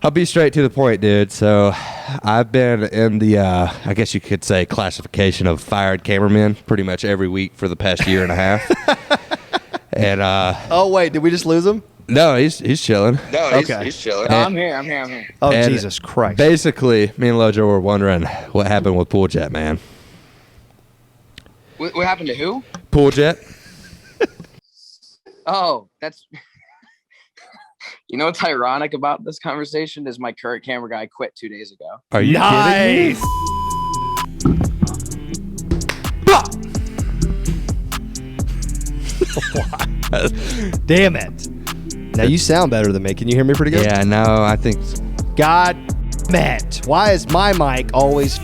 I'll be straight to the point, dude. So I've been in the, I guess you could say, classification of fired cameramen pretty much every week for the past year and a half. And oh, wait, did we just lose him? No, he's chilling. He's chilling. I'm here. Oh, And Jesus Christ. Basically, me and Lojo were wondering what happened with Pool Jet, man. What happened to who? Pool Jet? Oh, that's... You know what's ironic about this conversation is my current camera guy quit 2 days ago. Are you kidding me? Damn it. Now you sound better than me. Can you hear me pretty good? Yeah, no, I think... God damn it. Why is my mic always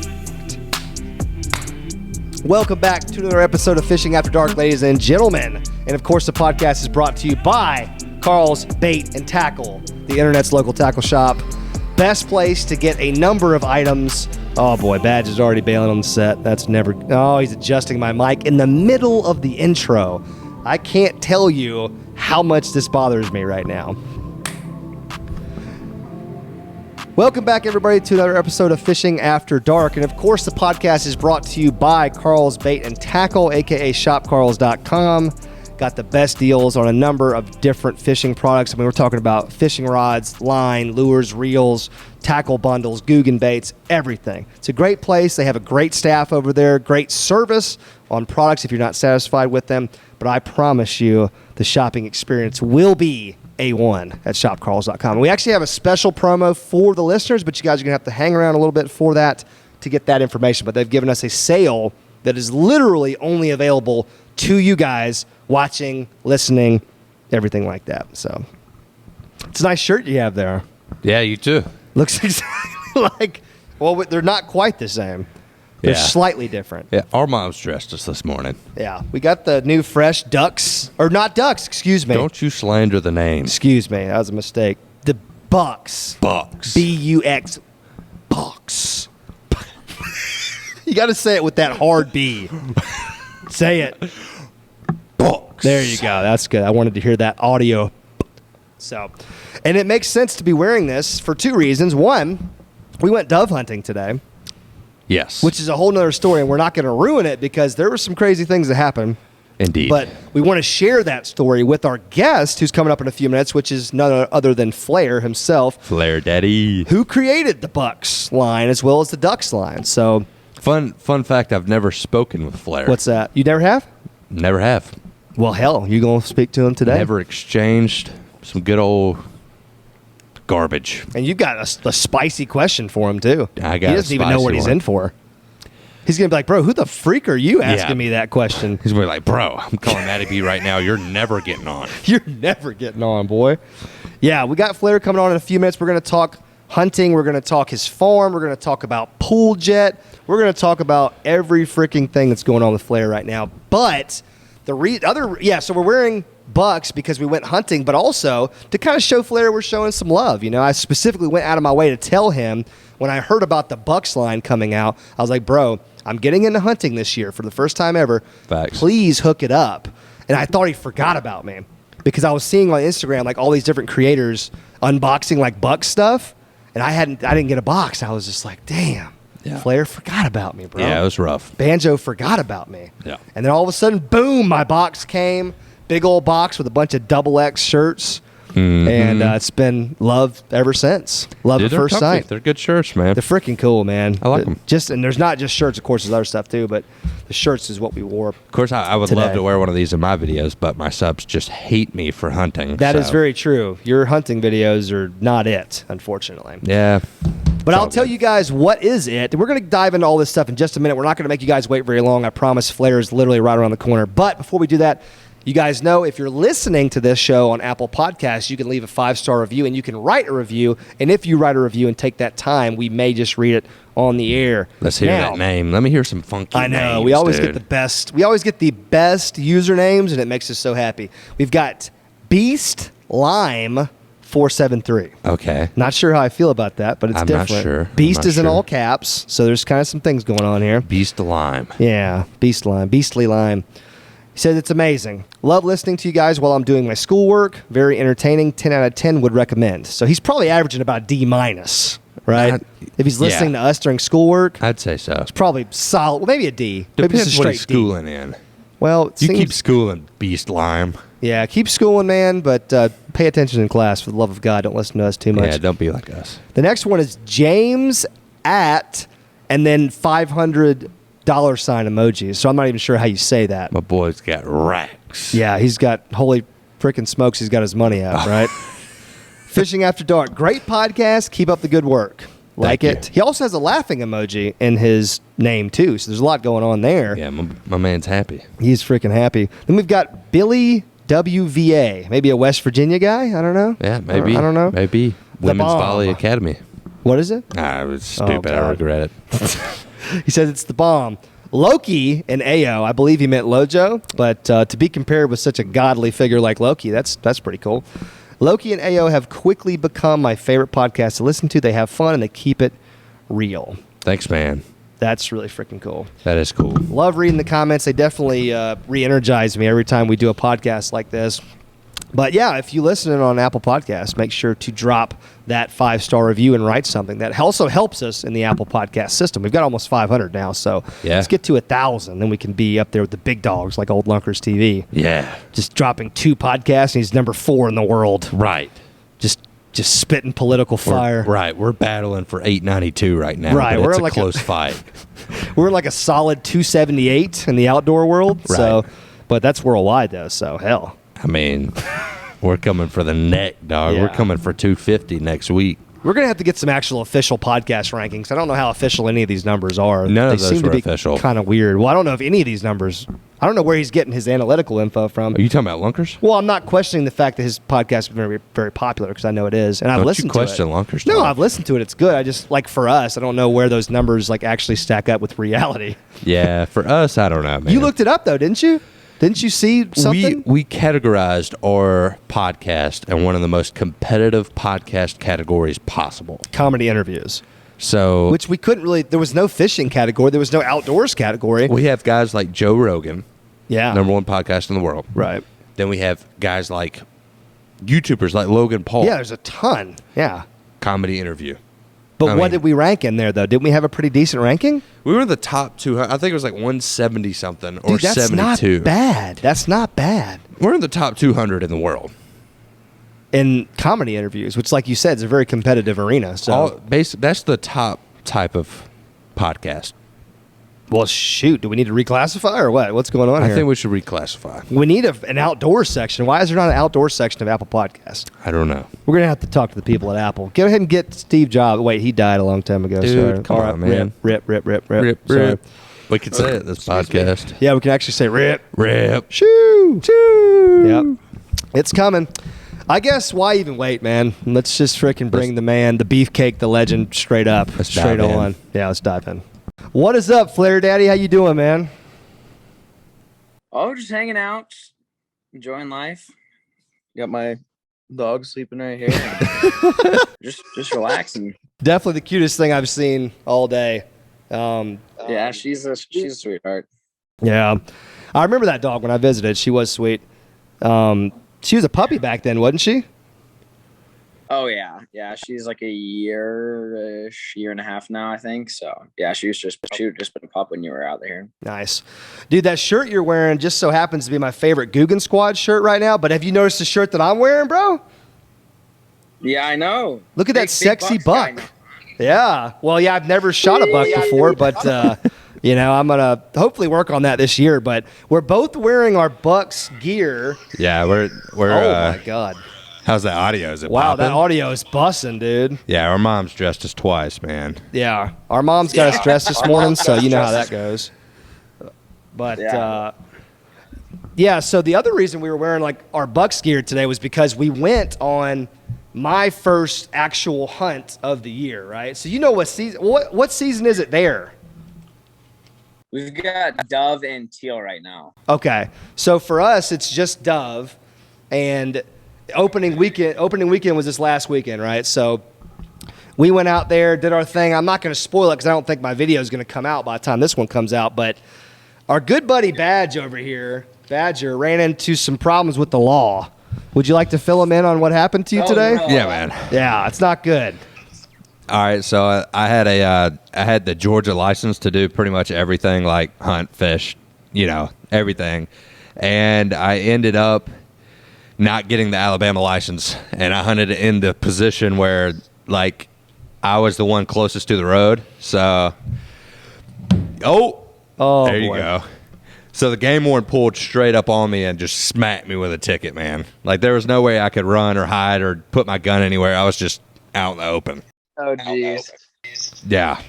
Welcome back to another episode of Fishing After Dark, ladies and gentlemen. And of course, the podcast is brought to you by Carl's Bait and Tackle, the internet's local tackle shop. Best place to get a number of items. Oh boy, Badge is already bailing on the set. That's never... Oh, he's adjusting my mic in the middle of the intro. I can't tell you how much this bothers me right now. Welcome back, everybody, to another episode of Fishing After Dark. And, of course, the podcast is brought to you by Carl's Bait and Tackle, a.k.a. shopcarls.com. Got the best deals on a number of different fishing products. I mean, we're talking about fishing rods, line, lures, reels, tackle bundles, Guggen baits, everything. It's a great place. They have a great staff over there, great service on products if you're not satisfied with them. But I promise you, the shopping experience will be A1 at shopcarls.com. We actually have a special promo for the listeners, but you guys are going to have to hang around a little bit for that to get that information. But they've given us a sale that is literally only available to you guys watching, listening, everything like that. So it's a nice shirt you have there. Yeah, you too. Looks exactly like, well, they're not quite the same. They're slightly different. Yeah, our mom's dressed us this morning. Yeah, we got the new fresh ducks, or not ducks, excuse me. Don't you slander the name. Excuse me, that was a mistake. The Bucks. Bucks. B-U-X. Bucks. You got to say it with that hard B. Say it. Bucks. There you go. That's good. I wanted to hear that audio. So, and it makes sense to be wearing this for two reasons. One, we went dove hunting today. Yes. Which is a whole nother story, and we're not going to ruin it because there were some crazy things that happened. Indeed. But we want to share that story with our guest who's coming up in a few minutes, which is none other than Flair himself. Flair Daddy. Who created the Bucks line as well as the Ducks line. So, Fun fact, I've never spoken with Flair. what's that? You never have? Never have. Well, hell, you going to speak to him today? Never exchanged some good old garbage. And you've got a spicy question for him, too. I got He doesn't even know what he's in for. He's going to be like, bro, who the freak are you asking me that question? He's going to be like, bro, I'm calling Matty B right now. You're never getting on. You're never getting on, boy. Yeah, we got Flair coming on in a few minutes. We're going to talk hunting. We're going to talk his farm. We're going to talk about Pool Jet. We're going to talk about every freaking thing that's going on with Flair right now. But so we're wearing Bucks because we went hunting, but also to kind of show Flair we're showing some love. You know, I specifically went out of my way to tell him when I heard about the Bucks line coming out, I was like, bro, I'm getting into hunting this year for the first time ever. Facts. Please hook it up. And I thought he forgot about me because I was seeing on Instagram like all these different creators unboxing like Bucks stuff, and I didn't get a box. I was just like, damn. Yeah. Flair forgot about me, bro. Yeah, it was rough. Banjo forgot about me. Yeah. And then all of a sudden, boom, my box came. Big old box with a bunch of XX shirts. Mm-hmm. And it's been love ever since. Love at first sight. They're good shirts, man. They're freaking cool, man. I like them. And there's not just shirts, of course, there's other stuff too, but the shirts is what we wore. Of course, I would love to wear one of these in my videos, but my subs just hate me for hunting. That is very true. Your hunting videos are not it, unfortunately. Yeah. But I'll tell you guys what is it. We're going to dive into all this stuff in just a minute. We're not going to make you guys wait very long. I promise. Flair is literally right around the corner. But before we do that, you guys know if you're listening to this show on Apple Podcasts, you can leave a 5-star review and you can write a review. And if you write a review and take that time, we may just read it on the air. Let's hear that name. Let me hear some funky names. I know. We always get the best. We always get the best usernames, and it makes us so happy. We've got Beast Lime 473. Okay. Not sure how I feel about that, but it's different. I'm not sure. Beast is in all caps, so there's kind of some things going on here. Beast Lime. Yeah, Beast Lime, Beastly Lime. He said, it's amazing. Love listening to you guys while I'm doing my schoolwork. Very entertaining. 10 out of 10 would recommend. So he's probably averaging about D-, right? If he's listening to us during schoolwork, I'd say so. it's probably solid. Well, maybe a D. Maybe Depends just a what he's straight D. schooling in. Well, it You seems, keep schooling, beast lime. yeah, keep schooling, man, but pay attention in class. For the love of God, don't listen to us too much. Yeah, don't be like us. The next one is James at, and then $500 emoji. So I'm not even sure how you say that. My boy's got racks. Yeah, he's got, holy freaking smokes, he's got his money out, right? Fishing After Dark. Great podcast. Keep up the good work. Like Thank it. He also has a laughing emoji in his name, too. So there's a lot going on there. Yeah, my man's happy. He's freaking happy. Then we've got Billy WVA. Maybe a West Virginia guy? I don't know. Yeah, maybe. I don't know. Maybe. The Women's bomb. Volley Academy. What is it? It was stupid. I God. regret it. He says it's the bomb. Loki and Ao, I believe he meant Lojo, but to be compared with such a godly figure like Loki, that's pretty cool. Loki and Ao have quickly become my favorite podcast to listen to. They have fun and they keep it real. Thanks, man. That's really freaking cool. That is cool. Love reading the comments. They definitely re-energize me every time we do a podcast like this. But yeah, if you listen on Apple Podcasts, make sure to drop that 5-star review and write something. That also helps us in the Apple Podcast system. We've got almost 500 now, so let's get to 1,000. Then we can be up there with the big dogs like Old Lunkers TV. Yeah. Just dropping 2 podcasts, and he's number 4 in the world. Right. Just spitting political fire. We're battling for 892 right now. Right, but we're it's in a like close fight. We're like a solid 278 in the outdoor world. Right. So, but that's worldwide though. So hell. I mean, we're coming for the neck, dog. Yeah. We're coming for 250 next week. We're going to have to get some actual official podcast rankings. I don't know how official any of these numbers are. None of they those seem to were be official. kind of weird. Well, I don't know if any of these numbers, I don't know where he's getting his analytical info from. Are you talking about Lunkers? Well, I'm not questioning the fact that his podcast is very, very popular because I know it is. And I've Don't listened you question to it. Lunkers? No, dog? I've listened to it. It's good. I just, like for us, I don't know where those numbers like actually stack up with reality. Yeah, for us, I don't know, man. You looked it up though, didn't you? Didn't you see something? We categorized our podcast in one of the most competitive podcast categories possible. Comedy interviews. So, Which we couldn't really, there was no fishing category. There was no outdoors category. we have guys like Joe Rogan, Yeah. number 1 podcast in the world. Right. Then we have guys like YouTubers like Logan Paul. Yeah, there's a ton. Yeah. Comedy interview. But I what mean- did we rank in there, though? Didn't we have a pretty decent ranking? We were in the top 200. I think it was like 170 something or Dude, that's 72. not bad. That's not bad. We're in the top 200 in the world. In comedy interviews, which, like you said, is a very competitive arena. So, That's the top type of podcast. well, shoot. Do we need to reclassify or what? What's going on I here? think we should reclassify. We need an outdoor section. Why is there not an outdoor section of Apple Podcasts? I don't know. We're going to have to talk to the people at Apple. Go ahead and get Steve Jobs. Wait, he died a long time ago. Dude, Sorry. come All on, man. Rip. Rip, Sorry. rip. We could say it this podcast. Yeah, we can actually say rip. Rip. Shoo! Shoo! Yep. It's coming. I guess why even wait, man? Let's just freaking bring the man, the beefcake, the legend, straight up. Let's straight dive in. on. Yeah, let's dive in. What is up, Flair Daddy? How you doing, man? Oh, just hanging out, just enjoying life. Got my dog sleeping right here. just relaxing. Definitely the cutest thing I've seen all day. Yeah, she's a sweetheart. Yeah. I remember that dog when I visited. She was sweet. She was a puppy back then, wasn't she? Oh yeah, she's like a year and a half now, I think. So yeah, she was just been a pup when you were out there. Nice. Dude, that shirt you're wearing just so happens to be my favorite Guggen Squad shirt right now. But have you noticed the shirt that I'm wearing, bro? Yeah, I know. Look at that Big sexy buck. buck. Yeah. Well, yeah, I've never shot a buck before, but you know, I'm gonna hopefully work on that this year. But we're both wearing our Bucks gear. Yeah, we're Oh my god! how's that audio? Is it Wow, popping? that audio is busting, dude. Yeah, our mom's dressed us twice, man. Yeah, our mom's got us dressed this morning, so you know how that goes. But yeah. So the other reason we were wearing like our Bucks gear today was because we went on my first actual hunt of the year, right? So you know what season? What season is it there? We've got dove and teal right now. Okay, so for us, it's just dove, and opening weekend was this last weekend, right? So we went out there, did our thing. I'm not going to spoil it because I don't think my video is going to come out by the time this one comes out. But our good buddy Badge over here, Badger ran into some problems with the law. Would you like to fill him in on what happened to you today? No. Yeah, man. Yeah, it's not good. All right, so I had I had the Georgia license to do pretty much everything, like hunt, fish, everything, and I ended up not getting the Alabama license, and I hunted in the position where like I was the one closest to the road. So, Oh, there you boy. go. So the game warden pulled straight up on me and just smacked me with a ticket, man. Like there was no way I could run or hide or put my gun anywhere. I was just out in the open. Oh, jeez. Yeah,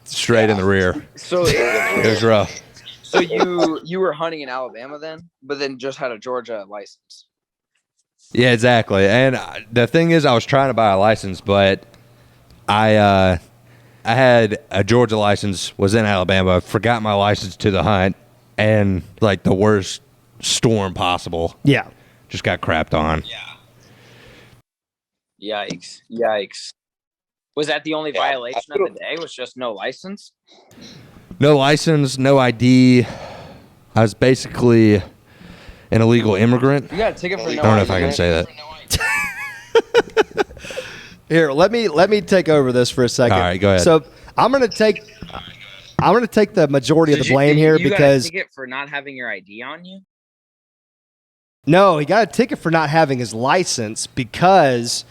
straight in the rear. So, It was rough. so you were hunting in Alabama then, but then just had a Georgia license. Yeah, exactly. And the thing is, I was trying to buy a license, but I had a Georgia license, was in Alabama, forgot my license to the hunt, and like the worst storm possible. Yeah. Just got crapped on. Yikes. Was that the only violation of the day? Was just no license? No license, no ID. I was basically an illegal immigrant. You got a ticket for no I don't know if I can say that. Here, let me take over this for a second. All right, go ahead. So I'm gonna take the majority of the blame here you because got a ticket for not having your ID on you. no, he got a ticket for not having his license because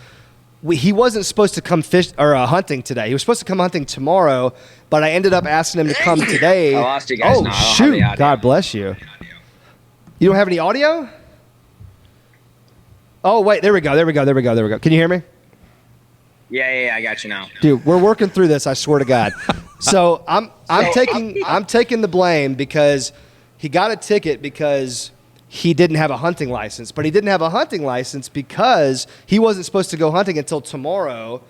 he wasn't supposed to come fish or hunting today. He was supposed to come hunting tomorrow, but I ended up asking him to come today. I lost you guys. Oh No, I don't have shoot! the audio. God bless you. You don't have any audio? Oh wait, there we go. Can you hear me? Yeah, I got you now. Dude, we're working through this. I swear to God. So I'm taking the blame because he got a ticket because he didn't have a hunting license, but he didn't have a hunting license because he wasn't supposed to go hunting until tomorrow.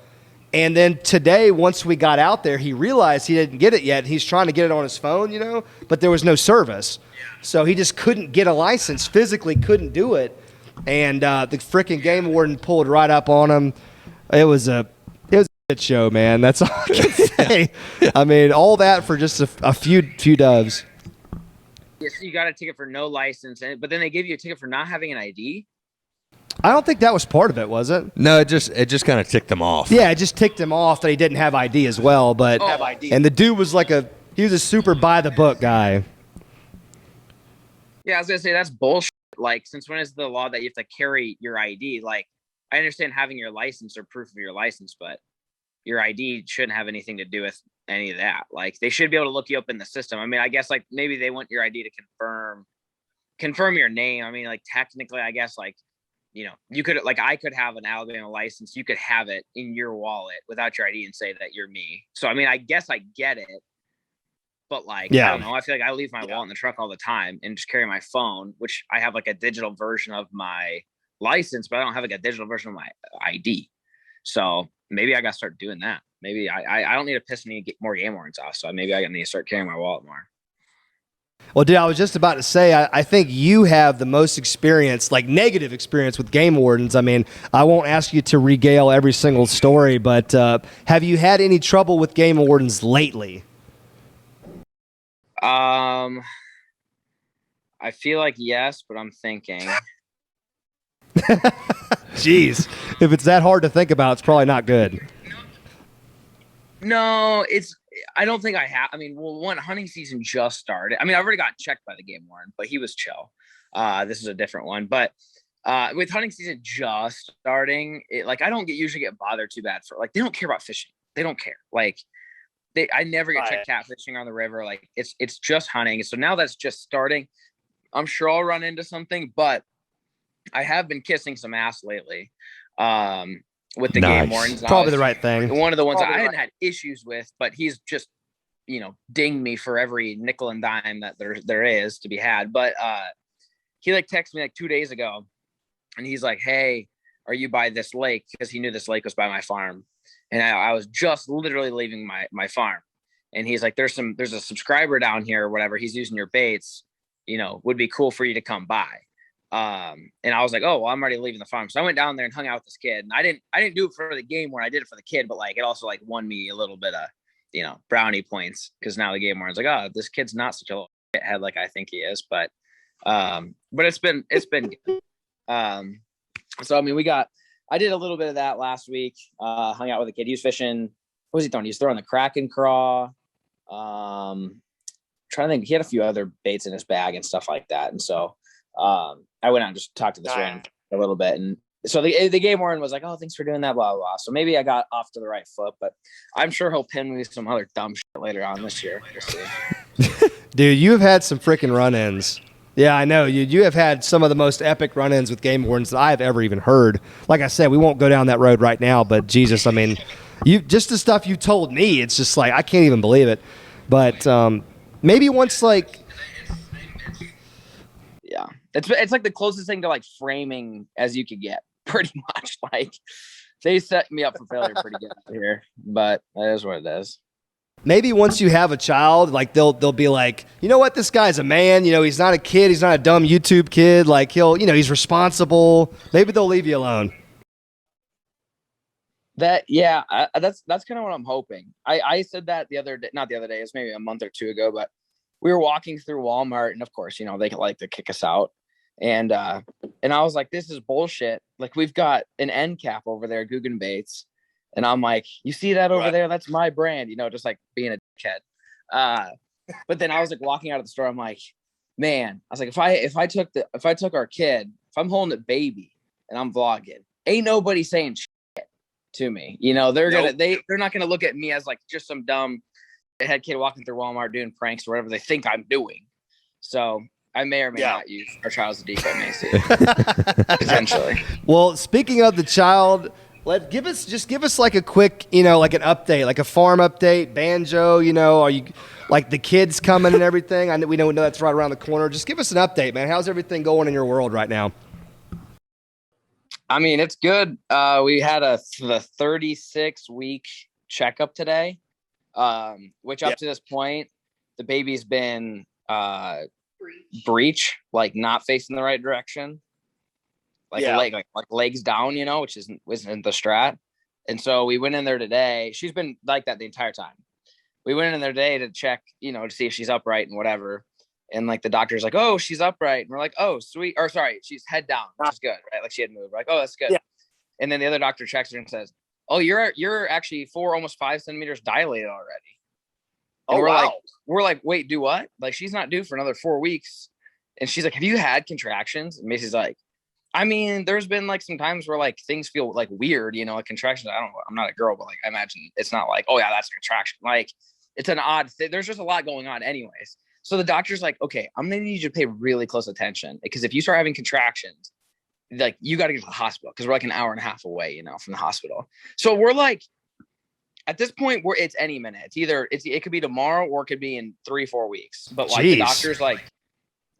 And then today, once we got out there, he realized he didn't get it yet. He's trying to get it on his phone, but there was no service. So he just couldn't get a license, physically couldn't do it. And the freaking game warden pulled right up on him. It was a shit show, man. That's all I can say. I mean, all that for just a few doves. Yes, you got a ticket for no license, but then they gave you a ticket for not having an ID. I don't think that was part of it, was it? No, it just kind of ticked him off. Yeah, it just ticked him off that he didn't have ID as well. But and the dude was he was a super by the book guy. Yeah, I was gonna say that's bullshit. Like, since when is the law that you have to carry your ID? Like, I understand having your license or proof of your license, but your ID shouldn't have anything to do with any of that. Like, they should be able to look you up in the system. I mean, I guess like maybe they want your ID to confirm your name. I mean, like technically, I guess like, you could I could have an Alabama license. You could have it in your wallet without your ID and say that you're me. So, I mean, I guess I get it. But I don't know. I feel like I leave my wallet in the truck all the time and just carry my phone, which I have like a digital version of my license, but I don't have like a digital version of my ID. So maybe I got to start doing that. Maybe I don't need to piss any more game warrants off. So maybe I need to start carrying my wallet more. Well, dude, I was just about to say, I think you have the most experience, like negative experience with game wardens. I mean, I won't ask you to regale every single story, but have you had any trouble with game wardens lately? I feel like yes, but I'm thinking. Jeez, if it's that hard to think about, it's probably not good. No, I don't think I have. I mean, one hunting season just started. I mean, I've already got checked by the game warden, but he was chill. This is a different one, but with hunting season just starting, I don't usually get bothered too bad for they don't care about fishing. They don't care. I never get checked catfishing on the river. Like it's just hunting. So now that's just starting. I'm sure I'll run into something, but I have been kissing some ass lately. With the game wardens. Probably the right thing. One of the ones I hadn't had issues with, but he's just, dinged me for every nickel and dime that there is to be had. But he texted me 2 days ago and he's like, "Hey, are you by this lake?" Because he knew this lake was by my farm. And I was just literally leaving my farm. And he's like, there's a subscriber down here or whatever. He's using your baits, would be cool for you to come by. And I was like, oh, well, I'm already leaving the farm. So I went down there and hung out with this kid. And I didn't do it for the game warden. I did it for the kid, but it also won me a little bit of, brownie points. Cause now the game warden's like, oh, this kid's not such a little shithead like I think he is. But But it's been good. So I mean, I did a little bit of that last week. Hung out with a kid. He was fishing. What was he throwing? He was throwing the Kraken craw. Trying to think, he had a few other baits in his bag and stuff like that. And so I went out and just talked to this random a little bit. And so the game warden was like, "Oh, thanks for doing that, blah, blah, blah." So maybe I got off to the right foot, but I'm sure he'll pin me some other dumb shit later on this year. We'll see. Dude, you have had some freaking run-ins. Yeah, I know. You have had some of the most epic run-ins with game wardens that I've ever even heard. Like I said, we won't go down that road right now, but Jesus, I mean, just the stuff you told me, it's just like, I can't even believe it. But maybe once, like... Yeah. It's like the closest thing to like framing as you could get, pretty much. Like, they set me up for failure pretty good here, but that is what it is. Maybe once you have a child, like they'll be like, you know what, this guy's a man. You know, he's not a kid. He's not a dumb YouTube kid. Like he's responsible. Maybe they'll leave you alone. That's kind of what I'm hoping. I said that the other day, not the other day, it's maybe a month or two ago, but we were walking through Walmart, and of course, they like to kick us out. And I was like, this is bullshit. Like, we've got an end cap over there, Guggen Baits. And I'm like, you see that over there? That's my brand, just like being a dickhead. But then I was like walking out of the store. I'm like, man, I was like, if I took our kid, if I'm holding a baby and I'm vlogging, ain't nobody saying shit to me. They're not gonna look at me as like just some dumb head kid walking through Walmart doing pranks or whatever they think I'm doing. So I may or may not use our child as a decoy, Macy. Potentially. Well, speaking of the child, give us like a quick, like an update, like a farm update, banjo, are you like the kids coming and everything? We know that's right around the corner. Just give us an update, man. How's everything going in your world right now? I mean, it's good. We had the 36-week checkup today, which up to this point, the baby's been breech, like not facing the right direction. Like legs down, which isn't the strat. And so we went in there today. She's been like that the entire time. We went in there today to check, to see if she's upright and whatever. And like the doctor's like, "Oh, she's upright." And we're like, "Oh, sweet." Or sorry, she's head down, which is good, right? Like she had moved. We're like, "Oh, that's good." Yeah. And then the other doctor checks her and says, "Oh, you're actually 4, almost 5 centimeters dilated already." And we're like, "Wait, do what?" Like, she's not due for another 4 weeks. And she's like, "Have you had contractions?" And Macy's like, I mean, there's been like some times where like things feel like weird, like contractions. I don't know. I'm not a girl, but like I imagine it's not like, oh yeah, that's a contraction. Like it's an odd thing. There's just a lot going on anyways. So the doctor's like, okay, I'm going to need you to pay really close attention because if you start having contractions, like you got to get to the hospital because we're like an hour and a half away, from the hospital. So we're like, at this point where it's any minute, it could be tomorrow or it could be in 3-4 weeks. But like the doctor's like,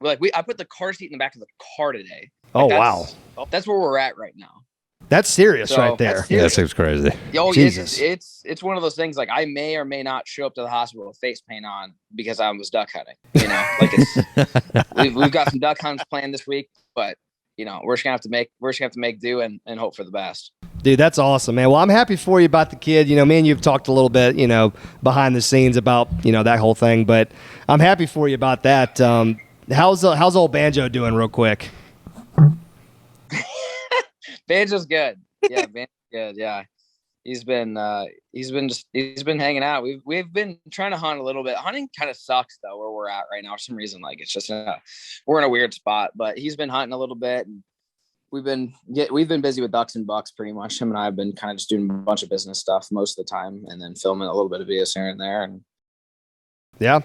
I put the car seat in the back of the car today. Oh, wow. That's where we're at right now. That's serious right there. Yeah, that seems crazy. Oh, Jesus. It's one of those things like I may or may not show up to the hospital with face paint on because I was duck hunting. Like it's we've got some duck hunts planned this week, but we're just gonna have to make do and hope for the best. Dude, that's awesome, man. Well, I'm happy for you about the kid. Me and you've talked a little bit, behind the scenes about that whole thing, but I'm happy for you about that. How's old Banjo doing, real quick? Banjo's good. Yeah, Banjo's good. Yeah, he's been hanging out. We've been trying to hunt a little bit. Hunting kind of sucks though where we're at right now for some reason. Like it's just we're in a weird spot. But he's been hunting a little bit, and we've been busy with ducks and bucks pretty much. Him and I have been kind of just doing a bunch of business stuff most of the time, and then filming a little bit of videos here and there. And yeah,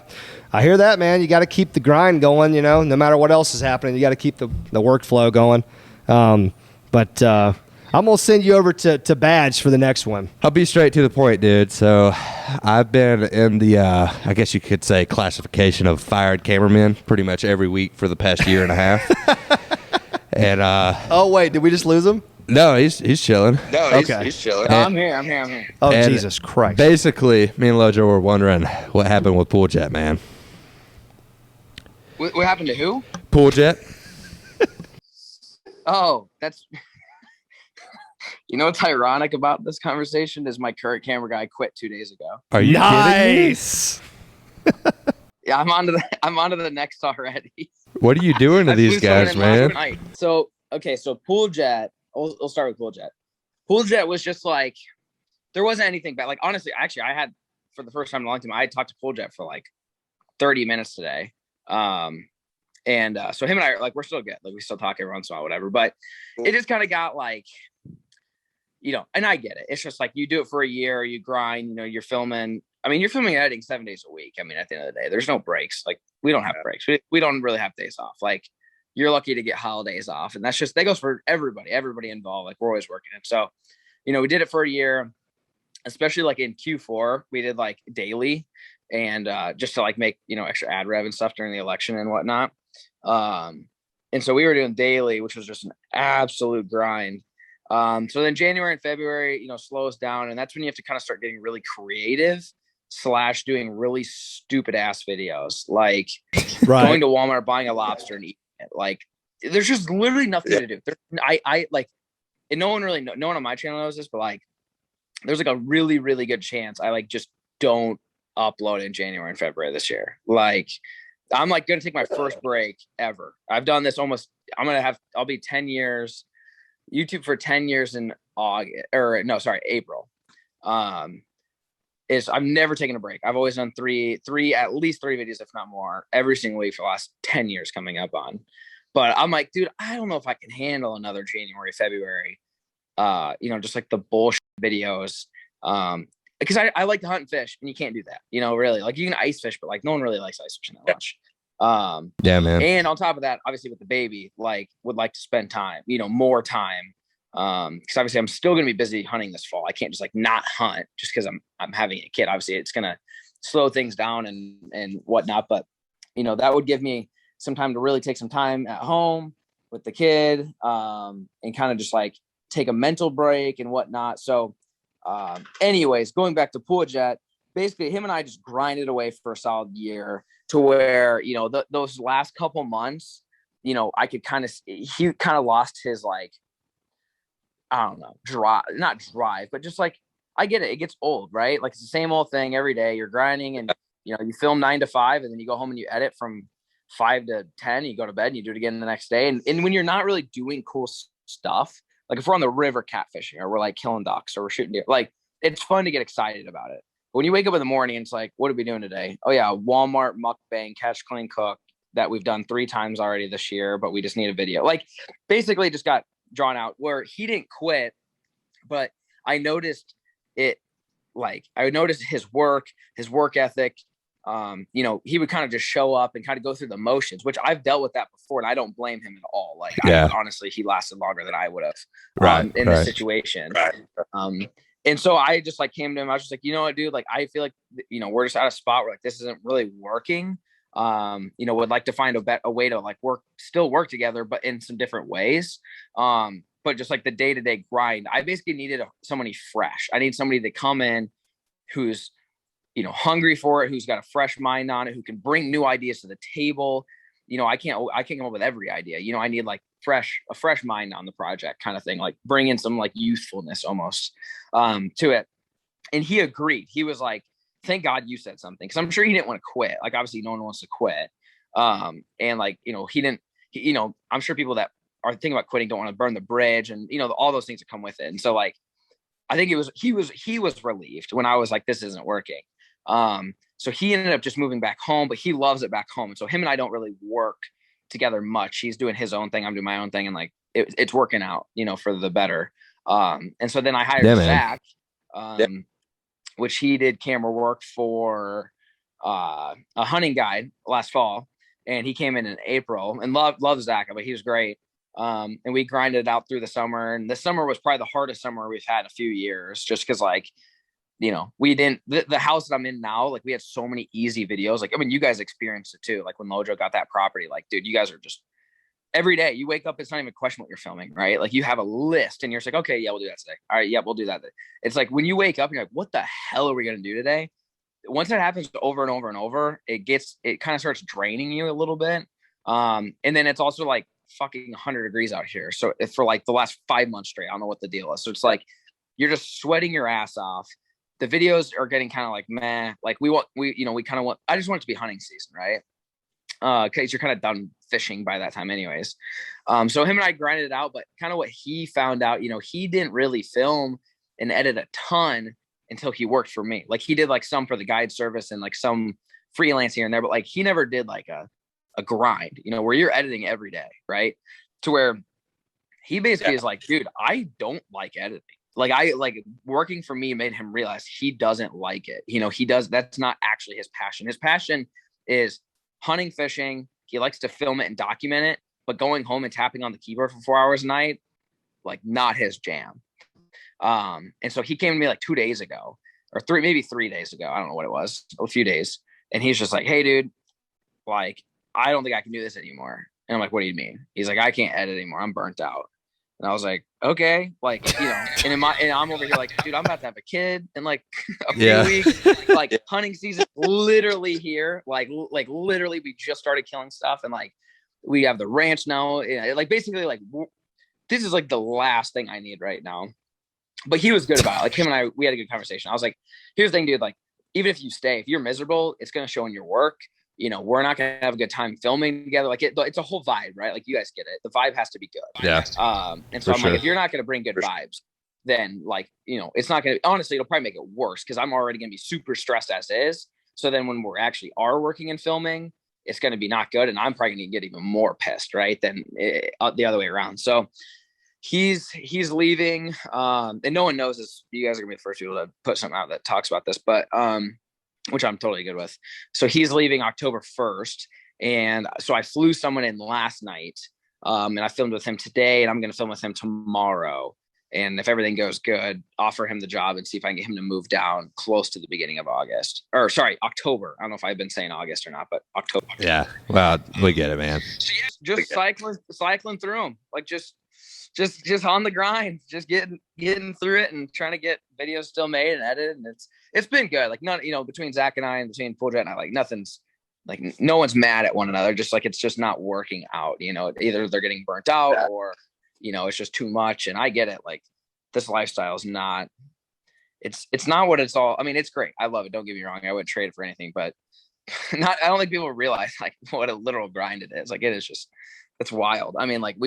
I hear that, man. You got to keep the grind going. No matter what else is happening, you got to keep the workflow going. But I'm going to send you over to Badge for the next one. I'll be straight to the point, dude. So I've been in the, I guess you could say, classification of fired cameraman pretty much every week for the past year and a half. And oh, wait, did we just lose him? No, he's chilling. He's chilling. I'm here. Oh, and Jesus Christ. Basically, me and Lojo were wondering what happened with Pool Jet, man. What happened to who? Pool Jet. Oh, that's what's ironic about this conversation is my current camera guy quit 2 days ago. Are you nice? kidding me? Yeah, I'm on to the next already. What are you doing to I these flew someone guys, in last man? night. So Pool Jet. We'll start with Pool Jet. Pool Jet was just like, there wasn't anything bad. Like, honestly, actually, I had, for the first time in a long time, I had talked to Pool Jet for like 30 minutes today. And so him and I are like, we're still good. Like, we still talk every once in a while, whatever. But it just kind of got like, and I get it. It's just like, you do it for a year, you grind, you're filming. I mean, you're filming and editing 7 days a week. I mean, at the end of the day, there's no breaks. Like, we don't have breaks. We don't really have days off. Like, you're lucky to get holidays off. And that goes for everybody involved. Like, we're always working. And so, we did it for a year, especially like in Q4, we did like daily and just to like make, extra ad rev and stuff during the election and whatnot. And so we were doing daily, which was just an absolute grind. So then January and February, slows down. And that's when you have to kind of start getting really creative / doing really stupid ass videos, like going to Walmart, buying a lobster and eating it. Like, there's just literally nothing to do. I like, and no one on my channel knows this, but like, there's like a really, really good chance I like just don't upload in January and February this year. Like, I'm like going to take my first break ever. I've done this I'll be 10 years, YouTube for 10 years in April. I've never taken a break. I've always done at least three videos, if not more, every single week for the last 10 years coming up on. But I'm like, dude, I don't know if I can handle another January, February, just like the bullshit videos. Because I like to hunt and fish, and you can't do that, really. Like, you can ice fish, but like no one really likes ice fishing that much. Yeah, man. And on top of that, obviously with the baby, like, would like to spend time, more time. Because obviously I'm still gonna be busy hunting this fall. I can't just like not hunt just because I'm having a kid. Obviously, it's gonna slow things down and whatnot. But that would give me some time to really take some time at home with the kid, and kind of just like take a mental break and whatnot. So anyways, going back to Pool Jet, basically him and I just grinded away for a solid year to where, those last couple months, I could he kind of lost his, like, I don't know, not drive, but just like, I get it. It gets old, right? Like, it's the same old thing every day. You're grinding and, you film 9 to 5 and then you go home and you edit from 5 to 10, you go to bed and you do it again the next day. And when you're not really doing cool stuff, like if we're on the river catfishing or we're like killing ducks or we're shooting deer, like, it's fun to get excited about it. But when you wake up in the morning, it's like, what are we doing today? Oh yeah, Walmart mukbang, catch, clean, cook that we've done 3 times already this year, but we just need a video. Like, basically just got drawn out where he didn't quit, but I noticed it. Like, I noticed his work ethic. He would kind of just show up and kind of go through the motions, which I've dealt with that before, and I don't blame him at all. Like, honestly, he lasted longer than I would have in this situation. And so I just like came to him. I was just like, you know what, dude? Like, I feel like, we're just at a spot where like this isn't really working. Would like to find a way to like still work together, but in some different ways. But just like the day-to-day grind, I basically needed somebody fresh. I need somebody to come in who's, hungry for it, who's got a fresh mind on it, who can bring new ideas to the table. I can't come up with every idea. I need like a fresh mind on the project kind of thing, like bring in some like youthfulness almost to it. And he agreed. He was like, thank God you said something. Cause I'm sure he didn't want to quit. Like, obviously no one wants to quit. And like, I'm sure people that are thinking about quitting don't want to burn the bridge and, all those things that come with it. And so like, I think he was relieved when I was like, this isn't working. So he ended up just moving back home, but he loves it back home. And so him and I don't really work together much. He's doing his own thing. I'm doing my own thing. And like, it's working out, for the better. And so then I hired Zach, which he did camera work for, a hunting guide last fall. And he came in April and loved Zach, but he was great. And we grinded it out through the summer. And this summer was probably the hardest summer we've had in a few years, just because like, we didn't, the house that I'm in now, like we had so many easy videos. Like, I mean, you guys experienced it too. Like when Lojo got that property, like, dude, you guys are just every day you wake up, it's not even a question what you're filming, right? Like you have a list and you're just like, okay, yeah, we'll do that today. All right. Yeah, we'll do that. It's like when you wake up and you're like, what the hell are we going to do today? Once that happens over and over and over, it kind of starts draining you a little bit. And then it's also like fucking 100 degrees out here. So for like the last 5 months straight, I don't know what the deal is. So it's like, you're just sweating your ass off. The videos are getting kind of like, meh, like I just want it to be hunting season. Right. because you're kind of done fishing by that time anyways. So him and I grinded it out, but kind of what he found out, he didn't really film and edit a ton until he worked for me. Like he did like some for the guide service and like some freelance here and there, but like he never did like a grind, where you're editing every day, right? To where he basically is like, dude, I don't like editing. Like working for me made him realize he doesn't like it. That's not actually his passion. His passion is hunting, fishing. He likes to film it and document it, but going home and tapping on the keyboard for 4 hours a night, like not his jam. And so he came to me like 2 days ago or maybe 3 days ago. I don't know what it was, a few days. And he's just like, hey dude, like, I don't think I can do this anymore. And I'm like, what do you mean? He's like, I can't edit anymore. I'm burnt out. And I was like, okay, like, and I'm over here like, dude, I'm about to have a kid in like a few weeks. Like hunting season literally here. Like literally we just started killing stuff and like we have the ranch now. Like basically like this is like the last thing I need right now. But he was good about it. Like him and I, we had a good conversation. I was like, here's the thing, dude, like even if you stay, if you're miserable, it's going to show in your work. We're not going to have a good time filming together. Like it's a whole vibe, right? Like you guys get it. The vibe has to be good. Yeah. And so I'm like, if you're not going to bring good vibes, then like, it's not going to, honestly, it'll probably make it worse because I'm already going to be super stressed as is. So then when we're actually are working and filming, it's going to be not good. And I'm probably going to get even more pissed, right? Than the other way around. So he's leaving. And no one knows this. You guys are going to be the first people to put something out that talks about this, but, which I'm totally good with. So he's leaving October 1st. And so I flew someone in last night and I filmed with him today and I'm going to film with him tomorrow. And if everything goes good, offer him the job and see if I can get him to move down close to the beginning of October. I don't know if I've been saying August or not, but October. Yeah. Well, we get it, man. So yeah, just cycling through them, like just on the grind, just getting through it and trying to get videos still made and edited. And it's been good. Like none, between Zach and I and between Full Jet and I, like nothing's like, no one's mad at one another. Just like, it's just not working out, either they're getting burnt out or, it's just too much. And I get it. Like this lifestyle is not, it's not what it's all. I mean, it's great. I love it. Don't get me wrong. I wouldn't trade it for anything, but I don't think people realize like what a literal grind it is. Like it is just, it's wild. I mean, like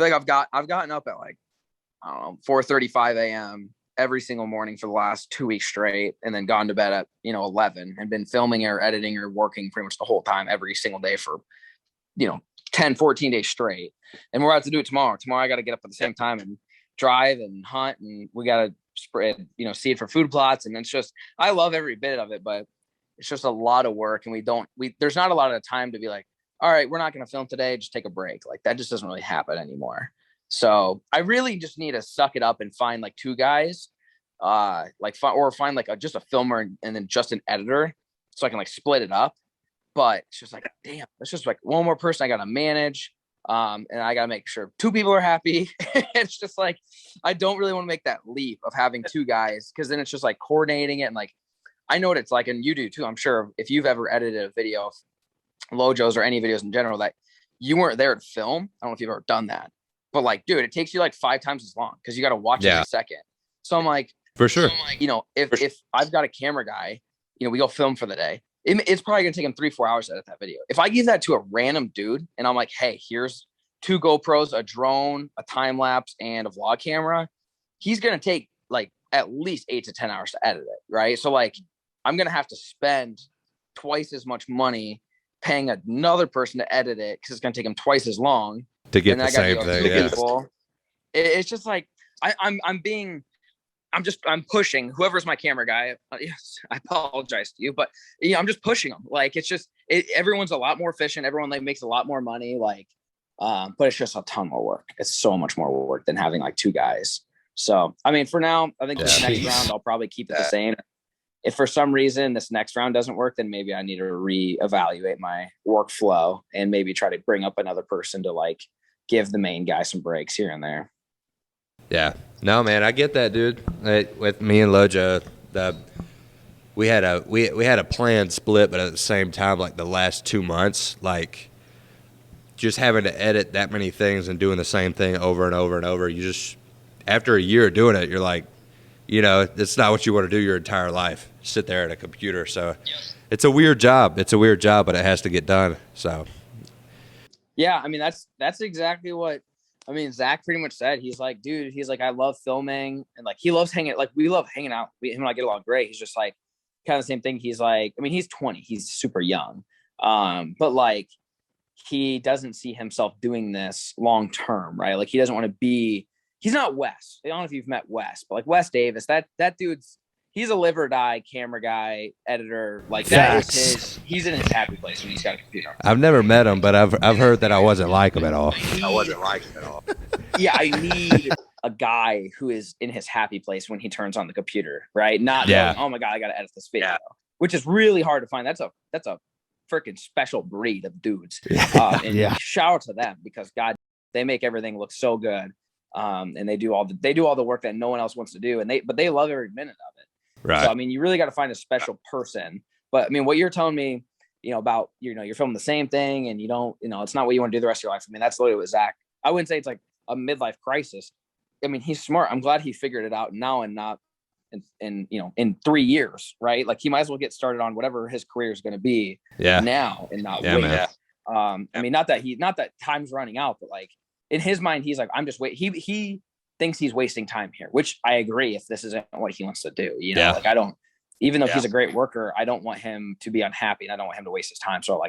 I've gotten up at like, I don't know, 4:35 a.m. every single morning for the last 2 weeks straight, and then gone to bed at 11 and been filming or editing or working pretty much the whole time every single day for 10, 14 days straight. And we're about to do it tomorrow. Tomorrow I got to get up at the same time and drive and hunt, and we got to spread seed for food plots. And it's just, I love every bit of it, but it's just a lot of work, and there's not a lot of time to be like, all right, we're not going to film today, just take a break. Like that just doesn't really happen anymore. So I really just need to suck it up and find like two guys, find like just a filmer and then just an editor, so I can like split it up. But it's just like, damn, it's just like one more person I got to manage. And I got to make sure 2 people are happy. It's just like, I don't really want to make that leap of having 2 guys, because then it's just like coordinating it. And like, I know what it's like, and you do too, I'm sure, if you've ever edited a video, Lojo's or any videos in general, that you weren't there to film. I don't know if you've ever done that, but like, dude, it takes you like 5 times as long because you got to watch every second. So I'm like, for sure, if I've got a camera guy, we go film for the day, it's probably gonna take him 3-4 hours to edit that video. If I give that to a random dude and I'm like, hey, here's 2 GoPros, a drone, a time lapse, and a vlog camera, he's gonna take like at least 8 to 10 hours to edit it, right? So like, I'm gonna have to spend twice as much money paying another person to edit it because it's gonna take him twice as long to get the same thing. Yeah. It's just like I'm pushing whoever's my camera guy. Yes, I apologize to you, but I'm just pushing them. Like, it's just, everyone's a lot more efficient. Everyone like makes a lot more money. Like, but it's just a ton more work. It's so much more work than having like 2 guys. So, I mean, for now, I think this next round, I'll probably keep it the same. If for some reason this next round doesn't work, then maybe I need to reevaluate my workflow and maybe try to bring up another person to like give the main guy some breaks here and there. Yeah. No, man, I get that, dude. With me and Lojo, we had a planned split, but at the same time, like the last 2 months, like just having to edit that many things and doing the same thing over and over and over, you just, after a year of doing it, you're like, it's not what you want to do your entire life. Sit there at a computer. So it's a weird job. It's a weird job, but it has to get done. So. Yeah, I mean that's exactly what Zach pretty much said. He's like, dude, I love filming and like he loves hanging. Like we love hanging out. Him and I get along great. He's just like kind of the same thing. He's like, he's 20. He's super young, but like he doesn't see himself doing this long term, right? Like he doesn't want to be. He's not Wes. I don't know if you've met Wes, but like Wes Davis, that dude's. He's a live or die camera guy, editor. Like that is he's in his happy place when he's got a computer. I've never met him, but I've heard that I wasn't like him at all. Yeah, I need a guy who is in his happy place when he turns on the computer, right? Not going, oh my God, I got to edit this video, which is really hard to find. That's a freaking special breed of dudes. And shout out to them because God, they make everything look so good. And they do all the work that no one else wants to do, but they love every minute of it. Right. So you really got to find a special person. But what you're telling me, about you're filming the same thing, and you don't, it's not what you want to do the rest of your life. That's literally what Zach. I wouldn't say it's like a midlife crisis. He's smart. I'm glad he figured it out now and not in 3 years, right? Like he might as well get started on whatever his career is going to be now and not wait. Man. Not that time's running out, but like in his mind, he's like, I'm just wait. He thinks he's wasting time here, which I agree if this isn't what he wants to do. Like I don't, even though he's a great worker, I don't want him to be unhappy and I don't want him to waste his time. So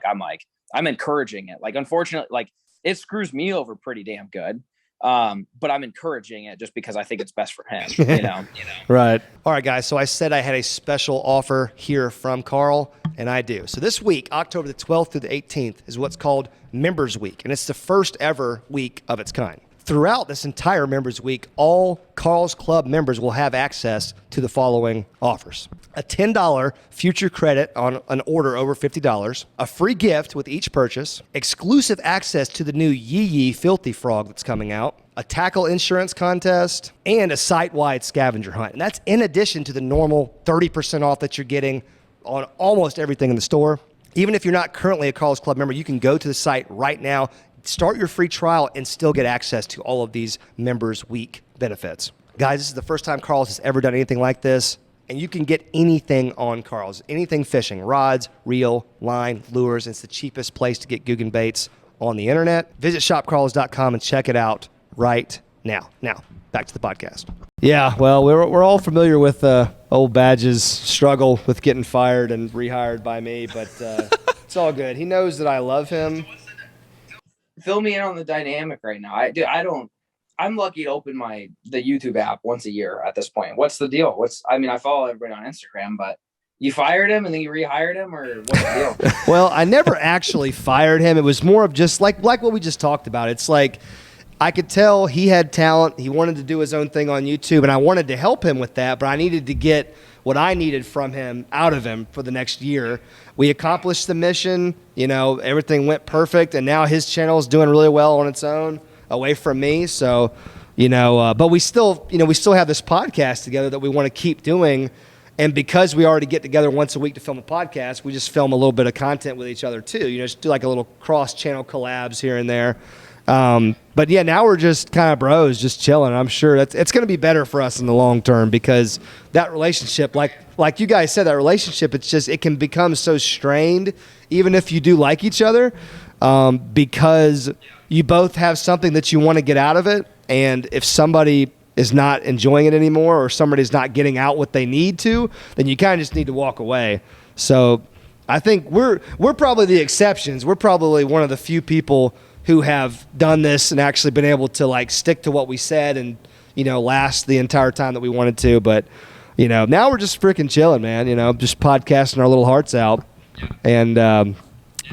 I'm encouraging it. Like, unfortunately, like it screws me over pretty damn good. But I'm encouraging it just because I think it's best for him, Right. All right, guys. So I said I had a special offer here from Carl, and I do. So this week, October the 12th through the 18th, is what's called Members Week, and it's the first ever week of its kind. Throughout this entire Members Week, all Carl's Club members will have access to the following offers. A $10 future credit on an order over $50, a free gift with each purchase, exclusive access to the new Yee Yee Filthy Frog that's coming out, a tackle insurance contest, and a site-wide scavenger hunt. And that's in addition to the normal 30% off that you're getting on almost everything in the store. Even if you're not currently a Carl's Club member, you can go to the site right now, start your free trial, and still get access to all of these Members Week benefits. Guys, this is the first time Carl's has ever done anything like this, and you can get anything on Carl's. Anything fishing, rods, reel, line, lures. It's the cheapest place to get Guggen baits on the internet. Visit shopcarls.com and check it out right now. Now, back to the podcast. Yeah, well, we're all familiar with old Badge's struggle with getting fired and rehired by me, but it's all good. He knows that I love him. Fill me in on the dynamic right now. I'm lucky to open the YouTube app once a year at this point. What's the deal? I follow everybody on Instagram, but you fired him and then you rehired him, or what's the deal? Well, I never actually fired him. It was more of just like what we just talked about. It's like I could tell he had talent. He wanted to do his own thing on YouTube, and I wanted to help him with that, but I needed to get what I needed from him out of him for the next year. We accomplished the mission. Everything went perfect, and now his channel is doing really well on its own away from me. So, but we still have this podcast together that we want to keep doing. And because we already get together once a week to film a podcast, we just film a little bit of content with each other too. Just do like a little cross-channel collabs here and there. But yeah, now we're just kind of bros, just chilling. I'm sure it's going to be better for us in the long term because that relationship, like you guys said, that relationship, it can become so strained, even if you do like each other, because you both have something that you want to get out of it. And if somebody is not enjoying it anymore, or somebody's not getting out what they need to, then you kind of just need to walk away. So I think we're probably the exceptions. We're probably one of the few people who have done this and actually been able to stick to what we said and, last the entire time that we wanted to. But, now we're just freaking chilling, man, just podcasting our little hearts out and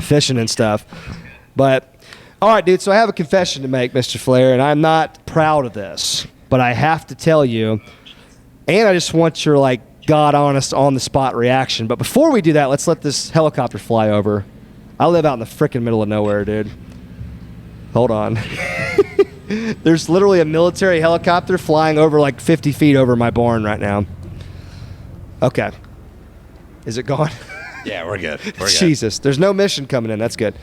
fishing and stuff. But, all right, dude, so I have a confession to make, Mr. Flair, and I'm not proud of this, but I have to tell you, and I just want your, God honest, on-the-spot reaction. But before we do that, let's let this helicopter fly over. I live out in the freaking middle of nowhere, dude. Hold on. There's literally a military helicopter flying over 50 feet over my barn right now. Okay. Is it gone? Yeah, we're good. Jesus. There's no mission coming in. That's good.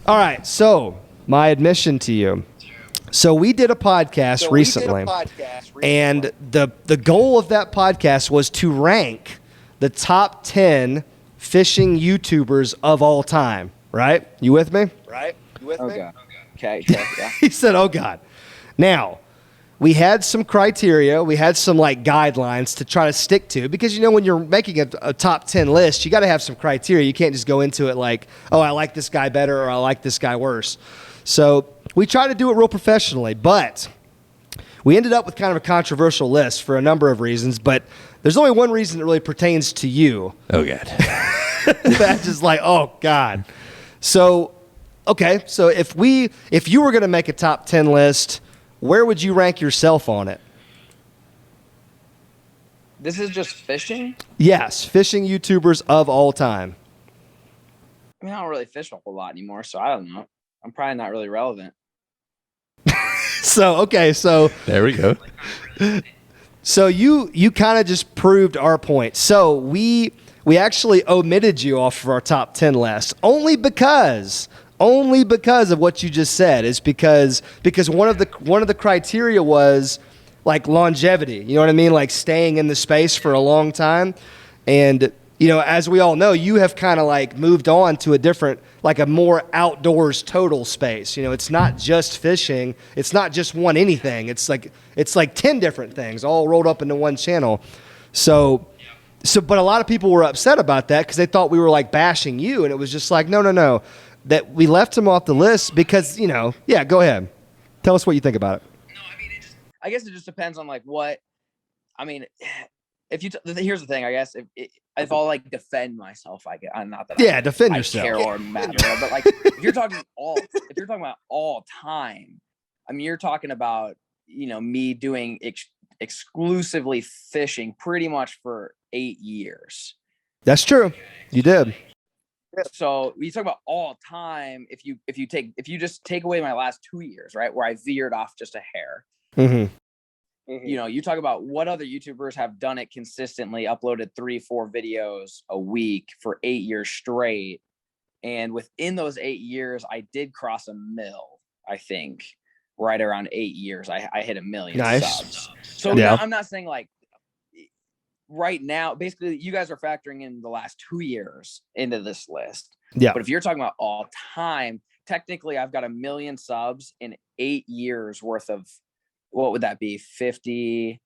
All right. So, my admission to you. So we did a podcast recently, and the goal of that podcast was to rank the top 10 fishing YouTubers of all time. Right? You with me? God. Okay. Yeah. He said, "Oh God." Now, we had some criteria. We had some like guidelines to try to stick to because, you know, when you're making a top 10 list, you got to have some criteria. You can't just go into it like, oh, I like this guy better or I like this guy worse. So we tried to do it real professionally, but we ended up with kind of a controversial list for a number of reasons, but there's only one reason that really pertains to you. Oh, God. That's just like, oh, God. So, okay, so if you were going to make a top 10 list, where would you rank yourself on it? This is just fishing? Yes, fishing YouTubers of all time. I mean, I don't really fish a whole lot anymore, so I don't know. I'm probably not really relevant. So there we go. So you kind of just proved our point. So we actually omitted you off of our top 10 list only because of what you just said. Is because one of the criteria was like longevity. You know what I mean? Like staying in the space for a long time. And you know, as we all know, you have kind of like moved on to a different, like a more outdoors total space. You know, it's not just fishing. It's not just one anything. It's like 10 different things all rolled up into one channel. So, but a lot of people were upset about that because they thought we were like bashing you. And it was just like, no. That we left him off the list because, you know, yeah, go ahead. Tell us what you think about it. No, I mean, I guess it just depends on like what, I mean, if you, here's the thing, I guess if I'll like defend myself, I'm not that. Defend I yourself. care or matter, but like if you're talking about all time, I mean, you're talking about, you know, me doing exclusively fishing pretty much for 8 years. That's true. You did. So you talk about all time. If you just take away my last 2 years, right, where I veered off just a hair. Mm-hmm. You know, you talk about what other YouTubers have done it consistently, uploaded 3-4 videos a week for 8 years straight. And within those 8 years, I did cross 1 mil, I think, right around 8 years. I hit 1 million subs. So yeah. I'm not saying like right now, basically you guys are factoring in the last 2 years into this list. Yeah. But if you're talking about all time, technically I've got 1 million subs in 8 years worth of, what would that be? 50,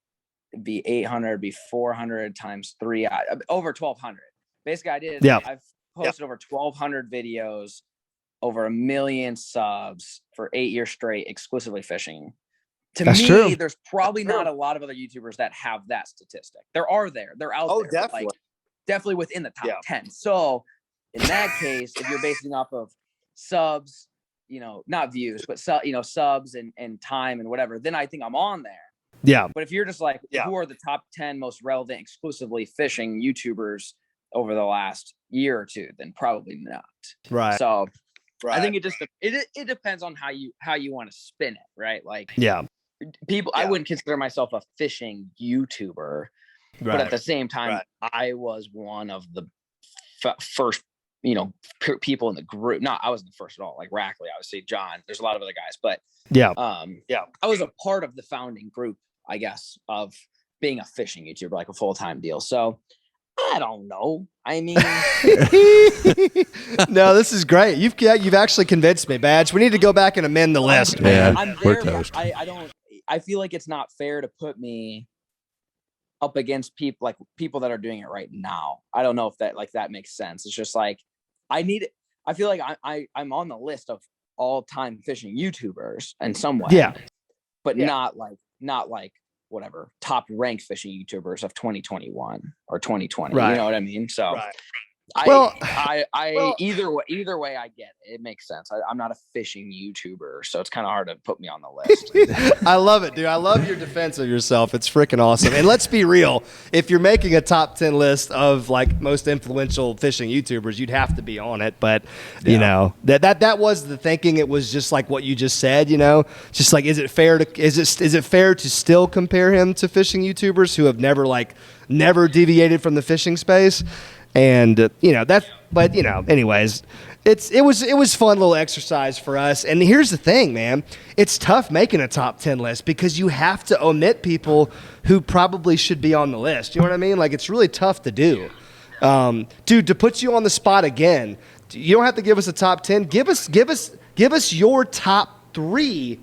it'd be 800, it'd be 400 times 3, over 1,200. Basically, I've posted over 1,200 videos, over 1 million subs for 8 years straight, exclusively fishing. That's me, true. There's probably not a lot of other YouTubers that have that statistic. They're out there. Oh, definitely. Like, definitely within the top 10. So in that case, if you're basing off of subs, you know, not views, but subs and time and whatever, then I think I'm on there. Yeah. But if you're just like, who are the top 10 most relevant, exclusively fishing YouTubers over the last year or two, then probably not. Right. So I think it depends on how you want to spin it, right? Like, I wouldn't consider myself a fishing YouTuber, but at the same time, I was one of the first, you know, people in the group. No, I wasn't the first at all. Like Rackley, obviously, John. There's a lot of other guys, but I was a part of the founding group, I guess, of being a fishing YouTuber, like a full-time deal. So I don't know. I mean, no, this is great. You've actually convinced me, Badge. We need to go back and amend the list. Yeah, we're toast. I feel like it's not fair to put me up against people that are doing it right now. I don't know if that makes sense. It's just like I feel like I'm on the list of all-time fishing YouTubers in some way. Yeah. But not like whatever top ranked fishing YouTubers of 2021 or 2020. You know what I mean? So either way I get it. It makes sense. I'm not a fishing YouTuber, so it's kind of hard to put me on the list. I love it, dude. I love your defense of yourself. It's freaking awesome. And let's be real. If you're making a top 10 list of like most influential fishing YouTubers, you'd have to be on it. But you know, that was the thinking. It was just like what you just said, you know, just like, is it fair to still compare him to fishing YouTubers who have never never deviated from the fishing space. And, anyways, it was fun little exercise for us. And here's the thing, man. It's tough making a top 10 list because you have to omit people who probably should be on the list. You know what I mean? Like, it's really tough to do. Dude, to put you on the spot again, you don't have to give us a top 10. Give us your top 3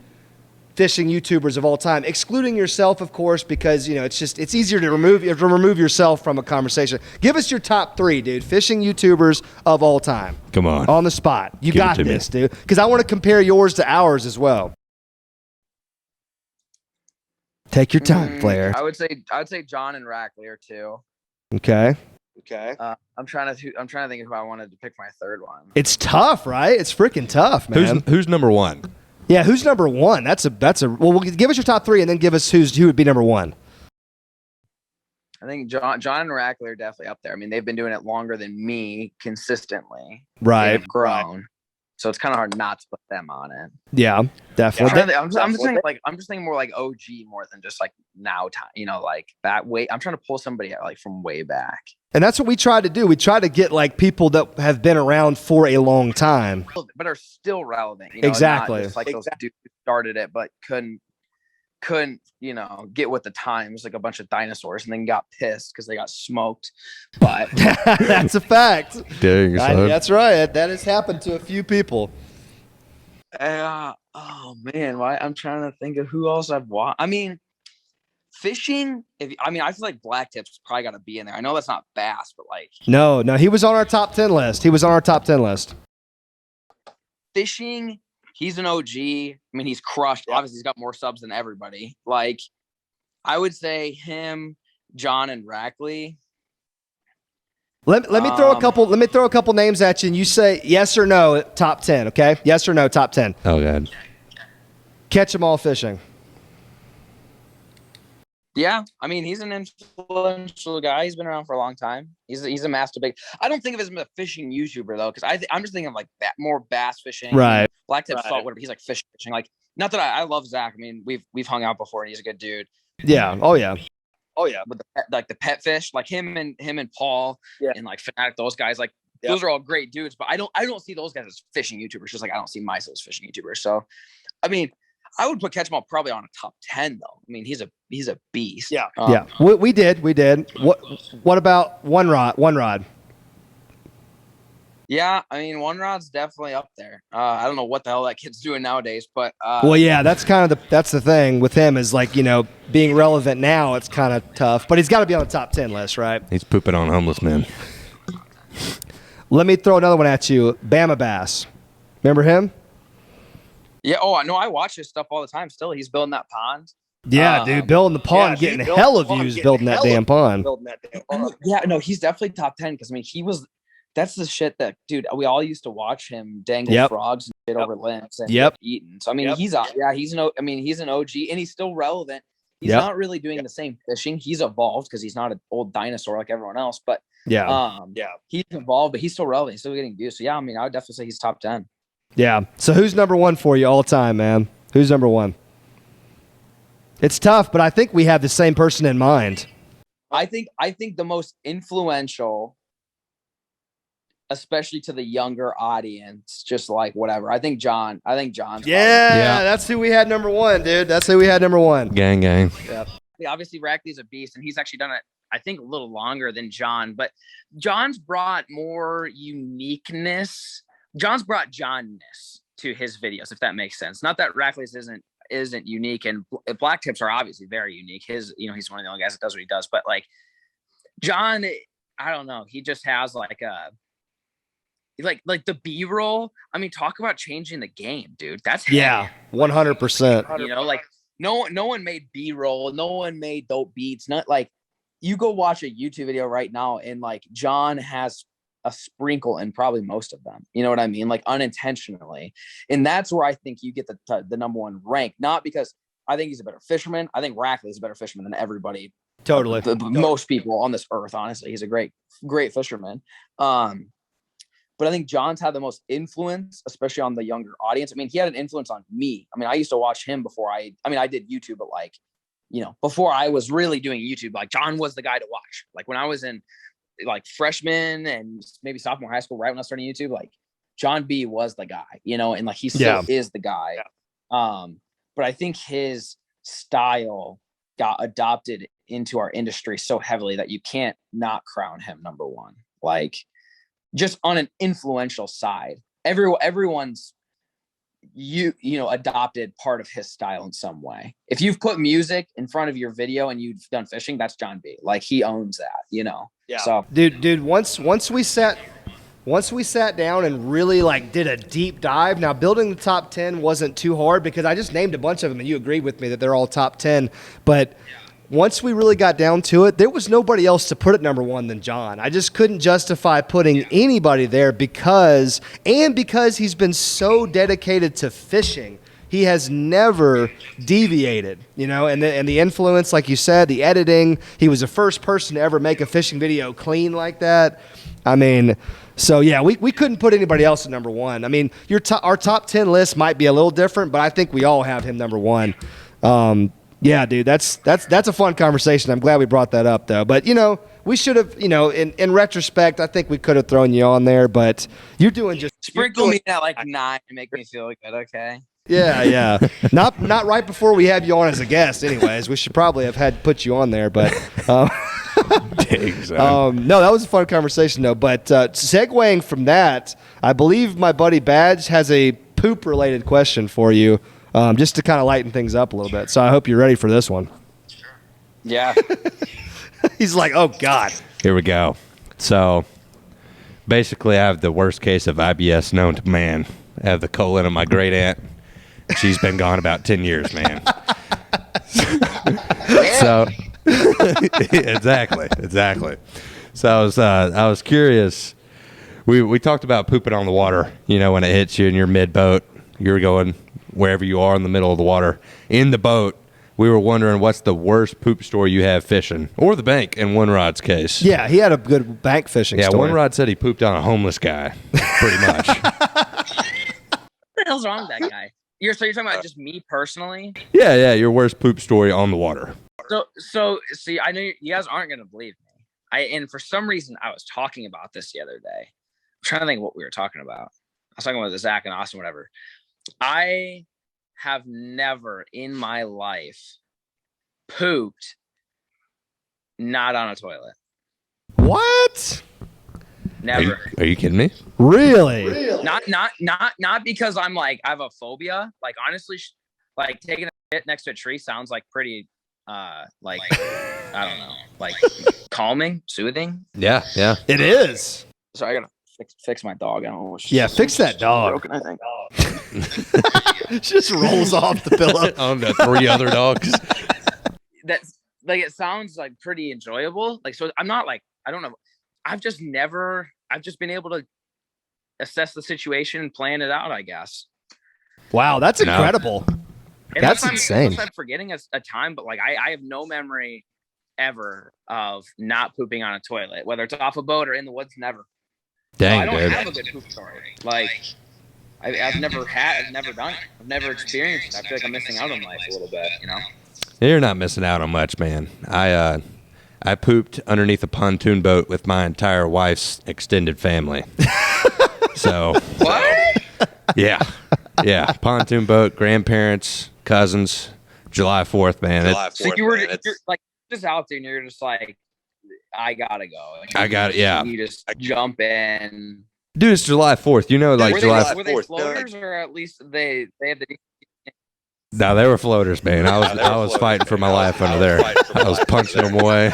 fishing YouTubers of all time, excluding yourself, of course, because it's easier to remove yourself from a conversation. Give us your top 3, dude, fishing YouTubers of all time. Come on the spot. You got this, dude. Because I want to compare yours to ours as well. Take your time, Flair. I would say John and Rackley are 2. Okay. I'm trying to think of who I wanted to pick my third one. It's tough, right? It's freaking tough, man. Who's number 1? Yeah, who's number 1? Well, give us your top 3 and then give us who would be number 1. I think John and Rackley are definitely up there. I mean, they've been doing it longer than me consistently. Right. They've grown. So it's kind of hard not to put them on it. Yeah, definitely. I'm just thinking more like OG more than just like now time, like that way. I'm trying to pull somebody out like from way back. And that's what we try to do. We try to get like people that have been around for a long time, but are still relevant. Exactly. Not just like those dudes who started it, but couldn't get with the times, like a bunch of dinosaurs, and then got pissed because they got smoked. But that's a fact. Dang, that's right. That has happened to a few people. Oh man, why? I'm trying to think of who else I've watched. I mean, fishing. I feel like Black Tip's probably got to be in there. I know that's not bass, but like no, he was on our top 10 list. Fishing. He's an OG. I mean, he's crushed. Yep. Obviously, he's got more subs than everybody. Like, I would say him, John, and Rackley. Let me throw a couple. Let me throw a couple names at you, and you say yes or no. Top 10, okay? Yes or no. Top 10. Oh god. Catch 'em all fishing. Yeah, I mean, he's an influential guy. He's been around for a long time. He's a master I don't think of him as a fishing YouTuber though, because I'm just thinking of like more bass fishing. Right. Black tip salt, whatever. He's like fishing. Like, not that I love Zach. I mean, we've hung out before, and he's a good dude. Yeah. Oh yeah. But the pet fish, like him and Paul, and like Fanatic, those guys, like those are all great dudes. But I don't see those guys as fishing YouTubers. Just like I don't see myself as fishing YouTubers. So, I mean, I would put Ketchum probably on a top 10 though. I mean, he's a beast. Yeah. We did. What about One Rod? Yeah, I mean, One Rod's definitely up there. I don't know what the hell that kid's doing nowadays, but well, yeah, that's the thing with him is like, being relevant now, it's kind of tough, but he's got to be on the top 10 list, right? He's pooping on homeless men. Let me throw another one at you. Bama Bass. Remember him? Yeah. Oh, no, I watch his stuff all the time. Still, he's building that pond. Yeah, dude, building the pond, getting hella views building that damn pond. Yeah, no, he's definitely top 10 because I mean, that's the shit that, dude, we all used to watch him dangle frogs and shit over limbs and eating. So I mean, he's an OG and he's still relevant. He's not really doing the same fishing. He's evolved because he's not an old dinosaur like everyone else. But he's evolved, but he's still relevant. He's still getting views. So yeah, I mean, I would definitely say he's top 10. Yeah. So who's number 1 for you all time, man? Who's number 1? It's tough, but I think we have the same person in mind. I think the most influential, especially to the younger audience, just like whatever. I think John's. Yeah, that's who we had number 1, dude. That's who we had number 1. Gang. Yeah. Obviously, Rackley's a beast, and he's actually done it, I think, a little longer than John. But John's brought more uniqueness. John's brought Johnness to his videos, if that makes sense. Not that Rackley's isn't unique, and Black Tips are obviously very unique. He's one of the only guys that does what he does. But like John, I don't know. He just has like the B-roll. I mean, talk about changing the game, dude. That's 100%. Like no one made B-roll. No one made dope beats. Not like you go watch a YouTube video right now, and like John has a sprinkle in probably most of them. You know what I mean? Like unintentionally. And that's where I think you get the number 1 rank, not because I think he's a better fisherman. I think Rackley is a better fisherman than everybody. Totally. Most people on this earth, honestly. He's a great fisherman. But I think John's had the most influence, especially on the younger audience. I mean, he had an influence on me. I mean, I used to watch him before I did YouTube, but like before I was really doing YouTube, like John was the guy to watch. Like when I was in like freshman and maybe sophomore high school, right when I was starting YouTube, like John B was the guy, and like he still is the guy. Yeah. But I think his style got adopted into our industry so heavily that you can't not crown him number one. Like just on an influential side, everyone's adopted part of his style in some way. If you've put music in front of your video and you've done fishing, that's John B. Like he owns that, Yeah. So dude, once we sat down and really like did a deep dive. Now building the top 10 wasn't too hard because I just named a bunch of them and you agreed with me that they're all top 10. But once we really got down to it, there was nobody else to put at number one than John. I just couldn't justify putting anybody there because he's been so dedicated to fishing. He has never deviated, and the influence, like you said, the editing. He was the first person to ever make a fishing video clean like that. I mean, so yeah, we couldn't put anybody else at number one. I mean, our top 10 list might be a little different, but I think we all have him number one. Yeah, dude, that's a fun conversation. I'm glad we brought that up, though. But, we should have, in retrospect, I think we could have thrown you on there. But you're doing just... Sprinkle me at like 9 to make me feel good, okay? Yeah. Not right before we have you on as a guest, anyways. We should probably have had to put you on there. But, no, that was a fun conversation, though. But segueing from that, I believe my buddy Badge has a poop-related question for you. Just to kind of lighten things up a little bit. So I hope you're ready for this one. Yeah. He's like, oh, God. Here we go. So basically, I have the worst case of IBS known to man. I have the colon of my great aunt. She's been gone about 10 years, man. So exactly. So I was curious. We talked about pooping on the water, when it hits you and you're mid-boat. You're going wherever you are in the middle of the water. In the boat, we were wondering what's the worst poop story you have fishing, or the bank in One Rod's case. Yeah, he had a good bank fishing story. Yeah, One Rod said he pooped on a homeless guy, pretty much. What the hell's wrong with that guy? You're talking about just me personally? Yeah, your worst poop story on the water. So see, I know you guys aren't going to believe me. And for some reason, I was talking about this the other day. I'm trying to think what we were talking about. I was talking about Zach and Austin, whatever. I have never in my life pooped not on a toilet. What? Never. Are you kidding me? Really? Not because I'm like I have a phobia. Like honestly, like taking a shit next to a tree sounds like pretty like I don't know, like calming, soothing. Yeah. It is. So I gotta fix my dog. I don't know. Fix that dog. Broken, I think. Just rolls off the pillow. On the 3 other dogs. That's like it sounds like pretty enjoyable. Like so, I'm not like I don't know. I've just been able to assess the situation and plan it out, I guess. Wow, that's incredible. That's insane. Unless I'm forgetting a time, but like I have no memory ever of not pooping on a toilet, whether it's off a boat or in the woods. Never. Dang, I don't dude. have a good poop story. Like I've never done it. I've never experienced it. I feel like I'm missing out on life a little bit, You're not missing out on much, man. I pooped underneath a pontoon boat with my entire wife's extended family. So what? Yeah. Pontoon boat, grandparents, cousins, July 4th, man. So you're like just out there and you're just like, I gotta go. Yeah. You just jump in. Dude, it's July 4th. Were they floaters or at least they had the... No, they were floaters, man. I was fighting for my life under there. I was punching them away.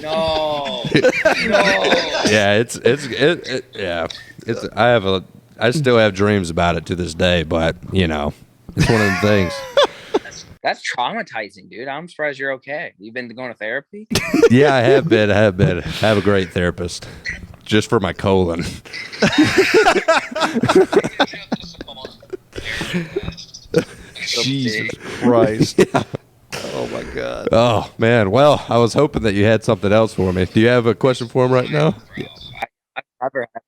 No. Yeah, I still have dreams about it to this day, but it's one of the things. That's traumatizing, dude. I'm surprised you're okay. You've been going to therapy? Yeah, I have been. I have a great therapist, just for my colon. Jesus Christ. Yeah. Oh, my God. Oh, man. Well, I was hoping that you had something else for me. Do you have a question for him right now? I never have.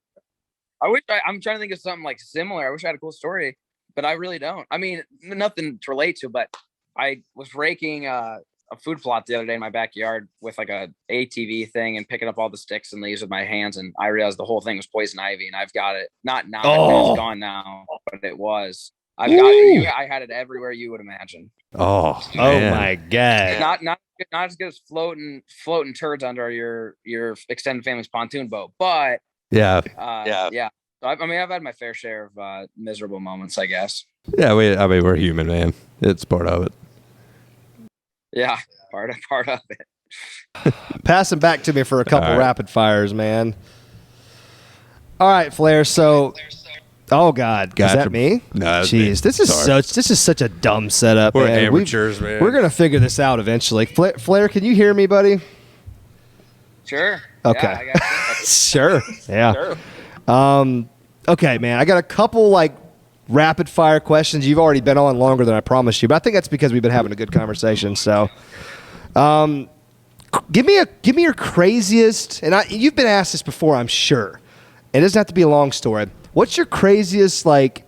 I'm trying to think of something like similar. I wish I had a cool story, but I really don't. I mean, nothing to relate to, but I was raking a food plot the other day in my backyard with like a ATV thing and picking up all the sticks and leaves with my hands, and I realized the whole thing was poison ivy, and I've got it. Not now, it's gone now, but it was. I've got it. I had it everywhere you would imagine. Oh, oh my God! Not as good as floating turds under your extended family's pontoon boat, but yeah. So I mean, I've had my fair share of miserable moments, I guess. Yeah, we're human, man. It's part of it. Yeah, part of it. Pass them back to me for a couple rapid fires, man. All right, Flair. So, oh God, is that me? No, jeez, this is such a dumb setup. We're man. amateurs, man. We're gonna figure this out eventually. Flair, can you hear me, buddy? Sure. Okay. Yeah, I got you. Sure. Yeah. Sure. Okay, man. I got a couple like rapid fire questions. You've already been on longer than I promised you, but I think that's because we've been having a good conversation. So, give me your craziest, and you've been asked this before, I'm sure. It doesn't have to be a long story. What's your craziest like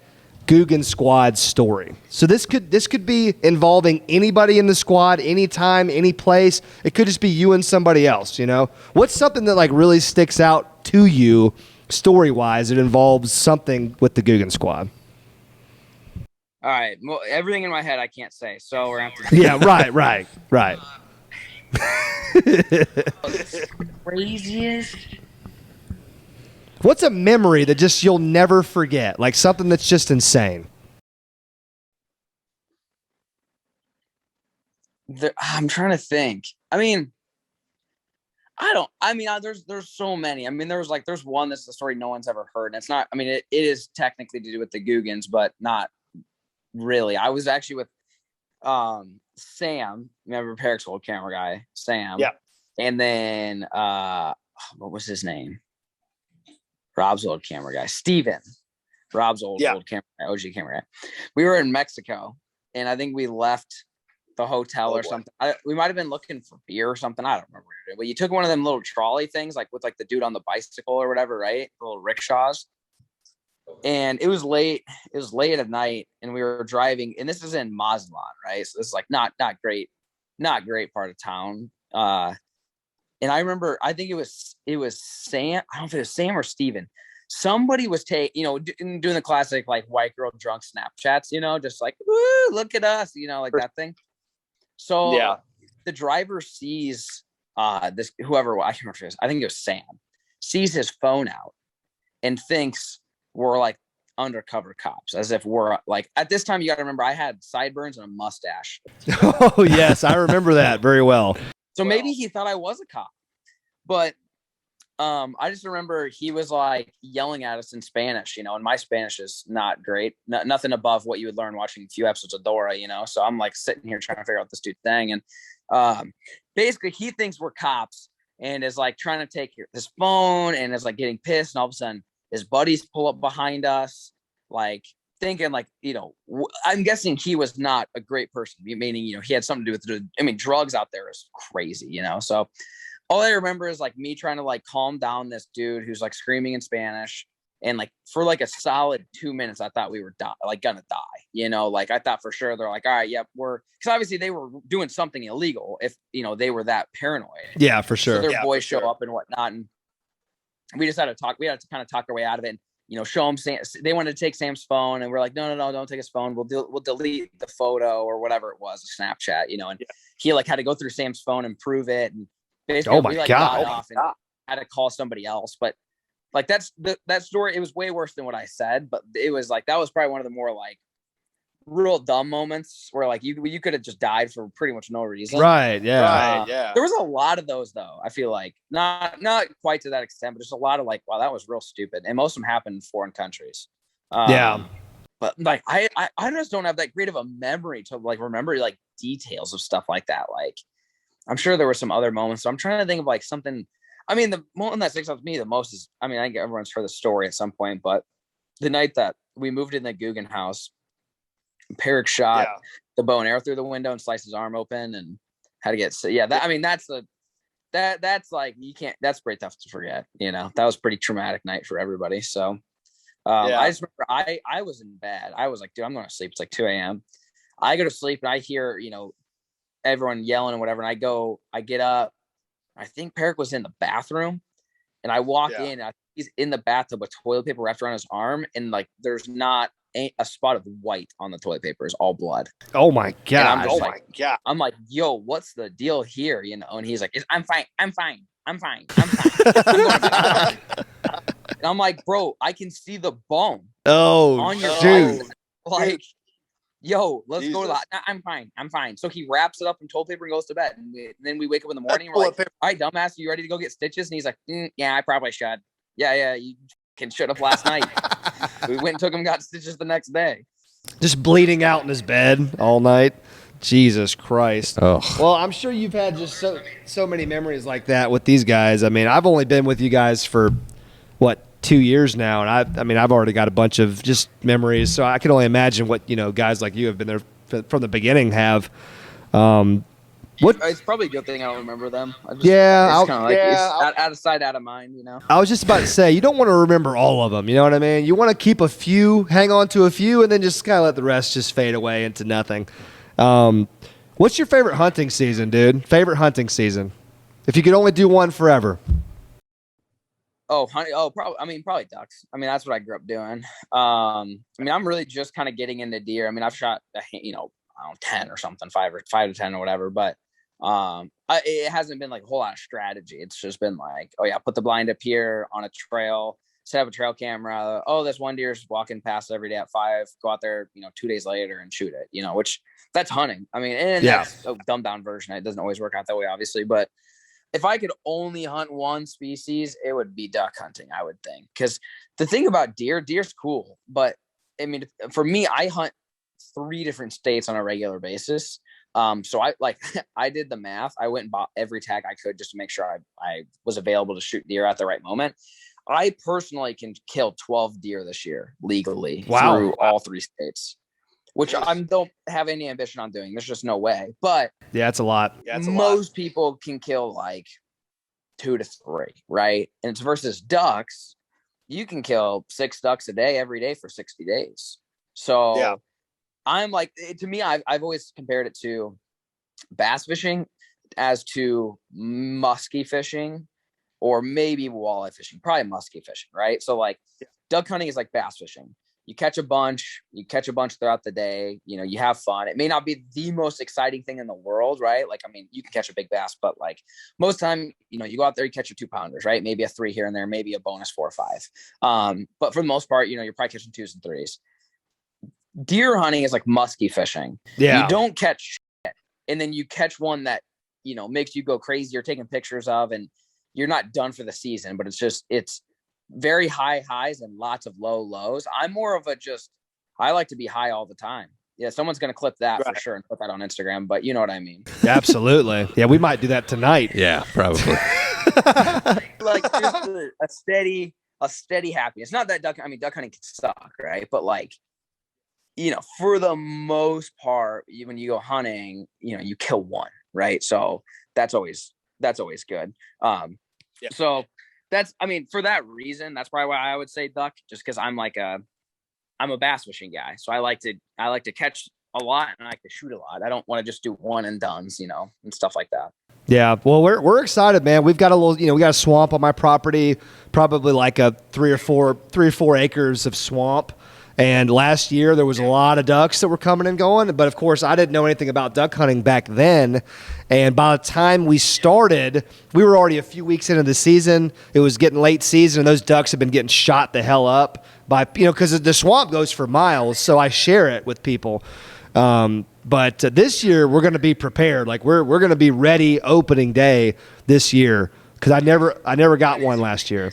Guggen squad story? So this could be involving anybody in the squad, anytime, any place. It could just be you and somebody else. You know, what's something that like really sticks out to you story wise? It involves something with the Guggen squad. All right. Well, everything in my head I can't say, so we're gonna have to. Yeah. Right. Craziest. What's a memory that just you'll never forget? Like something that's just insane. I'm trying to think. I mean, there's so many. I mean, there's one that's the story no one's ever heard. And it's not, I mean, it is technically to do with the Guggens, but not really. I was actually with Sam, remember Peric's old camera guy, Sam. Yeah. And then what was his name? Rob's old camera guy, Steven. Rob's old camera guy, OG camera guy. We were in Mexico, and I think we left the hotel or something. We might have been looking for beer or something. I don't remember what we did. But you took one of them little trolley things, like with like the dude on the bicycle or whatever, right? The little rickshaws. And it was late. It was late at night, and we were driving. And this is in Mazatlan, right? So this is like not great part of town. And I remember, I think it was Sam. I don't know if it was Sam or Steven. Somebody was doing the classic like white girl drunk Snapchats, just like, woo, look at us, like that thing. So the driver sees this, whoever, I can't remember, I think it was Sam, sees his phone out and thinks we're like undercover cops, as if we're like, at this time, you got to remember, I had sideburns and a mustache. Oh, yes, I remember that very well. So maybe he thought I was a cop, but I just remember he was like yelling at us in Spanish, and my Spanish is not great, nothing above what you would learn watching a few episodes of Dora, so I'm like sitting here trying to figure out this dude's thing. And basically he thinks we're cops and is like trying to take his phone and is like getting pissed. And all of a sudden his buddies pull up behind us, like thinking like, I'm guessing he was not a great person, meaning, he had something to do with drugs out there is crazy, so all I remember is like me trying to like calm down this dude who's like screaming in Spanish. And like for like a solid 2 minutes, I thought we were gonna die, like I thought for sure they're like, all right, yep, because obviously they were doing something illegal if, they were that paranoid. Yeah, for sure. So their boys show up and whatnot. And we just had to talk. We had to kind of talk our way out of it. And, show them. They wanted to take Sam's phone, and we're like, no, don't take his phone. We'll delete the photo or whatever it was, a Snapchat, and he like had to go through Sam's phone and prove it. And basically, we like got off and had to call somebody else. But like that story, it was way worse than what I said. But it was like that was probably one of the more like real dumb moments where like you could have just died for pretty much no reason. Right. Yeah. There was a lot of those though. I feel like not quite to that extent, but just a lot of like, wow, that was real stupid. And most of them happened in foreign countries. But like I just don't have that great of a memory to like remember like details of stuff like that. Like I'm sure there were some other moments. So I'm trying to think of like something. I mean, the one that sticks out to me the most is, I think everyone's heard the story at some point, but the night that we moved in the Guggen house, Peric shot the bow and arrow through the window and sliced his arm open and had to get. That's like, you can't, that's pretty tough to forget. That was a pretty traumatic night for everybody. So I just remember I was in bed. I was like, dude, I'm going to sleep. It's like 2 a.m. I go to sleep and I hear, everyone yelling and whatever. And I get up. I think Peric was in the bathroom, and I walk in. And he's in the bathtub with toilet paper wrapped around his arm, and like there's not a spot of white on the toilet paper. It's all blood. Oh my god! I'm just my god! I'm like, yo, what's the deal here? And he's like, I'm fine. I'm fine. I'm fine. I'm fine. And I'm like, bro, I can see the bone. Oh, on your dude. Like, yo, let's go to the. I'm fine. I'm fine. So he wraps it up in toilet paper and goes to bed. And then we wake up in the morning. And we're like, all right, dumbass, you ready to go get stitches? And he's like, yeah, I probably should. Yeah, you should have last night. We went and took him and got stitches the next day. Just bleeding out in his bed all night. Jesus Christ. Oh. Well, I'm sure you've had just so many memories like that with these guys. I mean, I've only been with you guys for, 2 years now, and I've already got a bunch of just memories, so I can only imagine what guys like you have been there from the beginning have. It's probably a good thing I don't remember them. It's kind of like out of sight, out of mind. I was just about to say, you don't want to remember all of them. You know what I mean? You want to keep a few, hang on to a few, and then just kind of let the rest just fade away into nothing. What's your favorite hunting season, dude? Favorite hunting season? If you could only do one forever. Probably ducks. That's what I grew up doing. I'm really just kind of getting into deer. I've shot, 10 or something, 5 to 10 or whatever, but it hasn't been like a whole lot of strategy. It's just been like, put the blind up here on a trail, set up a trail camera. Oh, this one deer's walking past every day at 5, go out there, 2 days later and shoot it, which that's hunting. That's a dumbed down version. It doesn't always work out that way, obviously, but if I could only hunt one species, it would be duck hunting, I would think. Because the thing about deer's cool. But, for me, I hunt 3 different states on a regular basis. So I did the math. I went and bought every tag I could just to make sure I was available to shoot deer at the right moment. I personally can kill 12 deer this year legally through all 3 states. Which I don't have any ambition on doing. There's just no way. But yeah, it's a lot. Most people can kill like 2 to 3, right? And it's versus ducks. You can kill 6 ducks a day every day for 60 days. So I'm like, to me, I've always compared it to bass fishing as to musky fishing or maybe walleye fishing, probably musky fishing, right? So like duck hunting is like bass fishing. You catch a bunch throughout the day, you have fun. It may not be the most exciting thing in the world, right? You can catch a big bass, but like most time, you go out there, you catch your 2-pounders, right? Maybe a 3 here and there, maybe a bonus 4 or 5. But for the most part, you're probably catching 2s and 3s. Deer hunting is like musky fishing. Yeah. You don't catch shit, and then you catch one that, makes you go crazy. You're taking pictures of, and you're not done for the season, but it's very high highs and lots of low lows. I'm more of I like to be high all the time. Yeah, someone's going to clip that for sure and put that on Instagram, but you know what I mean. Absolutely. Yeah, we might do that tonight. Yeah, probably. Like just a steady happiness. Not that duck hunting can suck, right? But like, for the most part, when you go hunting, you kill one, right? So that's always good. So that's, for that reason, that's probably why I would say duck, just because I'm a bass fishing guy. So I like to catch a lot and I like to shoot a lot. I don't want to just do one and dones, and stuff like that. Yeah. Well, we're excited, man. We've got we got a swamp on my property, probably like a 3 or 4 acres of swamp. And last year there was a lot of ducks that were coming and going, but of course I didn't know anything about duck hunting back then. And by the time we started, we were already a few weeks into the season. It was getting late season, and those ducks have been getting shot the hell up by, because the swamp goes for miles. So I share it with people. But this year we're going to be prepared. Like we're going to be ready opening day this year, because I never got one last year.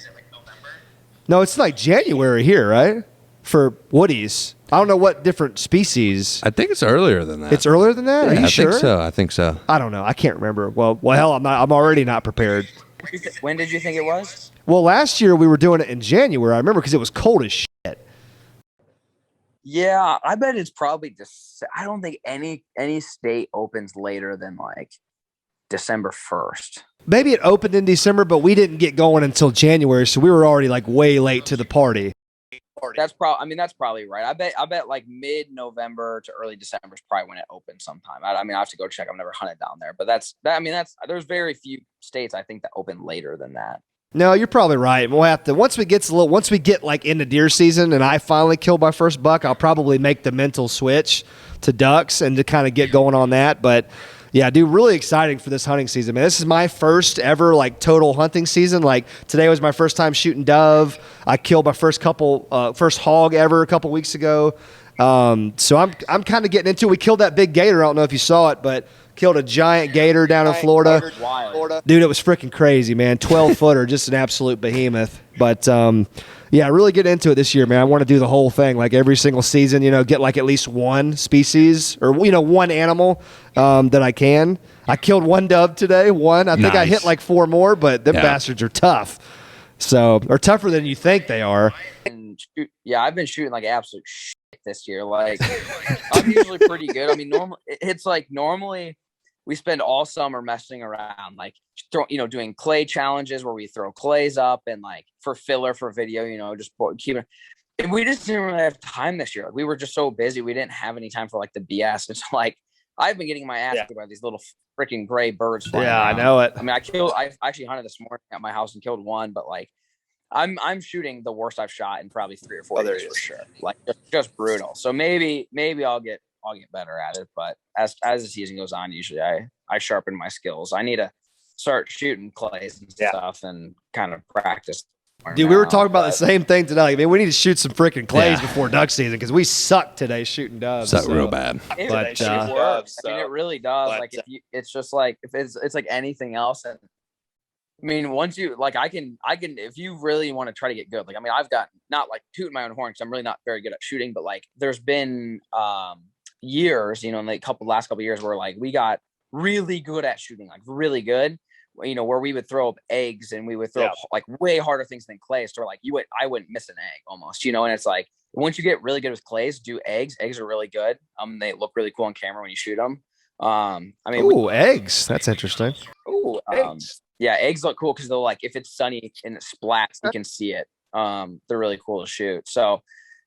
No, it's like January here, right? For woodies. I don't know what different species. I think it's earlier than that. It's earlier than that? Yeah, Are you sure? I think so. I don't know. I can't remember. Well, hell, I'm already not prepared. When did you think it was? Well, last year we were doing it in January. I remember because it was cold as shit. Yeah, I bet it's probably just. I don't think any state opens later than like December 1st. Maybe it opened in December, but we didn't get going until January, so we were already like way late to the party. That's probably right. I bet like mid-November to early December is probably when it opens sometime. I have to go check. I've never hunted down there, but there's very few states I think that open later than that. No, you're probably right. We'll have to once we get like into deer season and I finally kill my first buck, I'll probably make the mental switch to ducks and to kind of get going on that. But yeah, dude, really exciting for this hunting season, man. This is my first ever like total hunting season. Like today was my first time shooting dove. I killed my first hog ever a couple weeks ago. So I'm kind of getting into it. We killed that big gator. I don't know if you saw it, but killed a giant gator down in Florida. Dude, it was freaking crazy, man. 12-footer, just an absolute behemoth. But yeah, really get into it this year, man. I want to do the whole thing, like every single season, get like at least one species or, one animal that I can. I killed one dove today, I think I hit like 4 more, but them bastards are tough. So, or tougher than you think they are. And I've been shooting like absolute shit this year. Like, I'm usually pretty good. I mean, normally we spend all summer messing around, like doing clay challenges where we throw clays up and like for filler for video, just keep it. And we just didn't really have time this year. Like, we were just so busy. We didn't have any time for like the BS. It's like, I've been getting my ass kicked by these little freaking gray birds. Yeah, I know it. I mean, I actually hunted this morning at my house and killed one, but like, I'm shooting the worst I've shot in probably 3 or 4 years for sure. Like just brutal. So maybe I'll get better at it. But as the season goes on, usually I sharpen my skills. I need to start shooting clays and stuff and kind of practice. Dude, we were talking about the same thing today. I mean, we need to shoot some freaking clays before duck season because we suck today shooting doves. Suck real bad. But I mean, it really does. But, like it's just like if it's like anything else. And I mean, once you like, I can if you really want to try to get good. Like, I mean, I've got not like tooting my own horn because I'm really not very good at shooting. But like, there's been years, in the last couple of years where like we got really good at shooting, like really good. Where we would throw up eggs and we would throw up like way harder things than clays. So like I wouldn't miss an egg almost, and it's like once you get really good with clays, do eggs. Eggs are really good. They look really cool on camera when you shoot them. Eggs. That's interesting. Eggs. Yeah, eggs look cool because they'll like if it's sunny and it splats, you can see it. They're really cool to shoot. So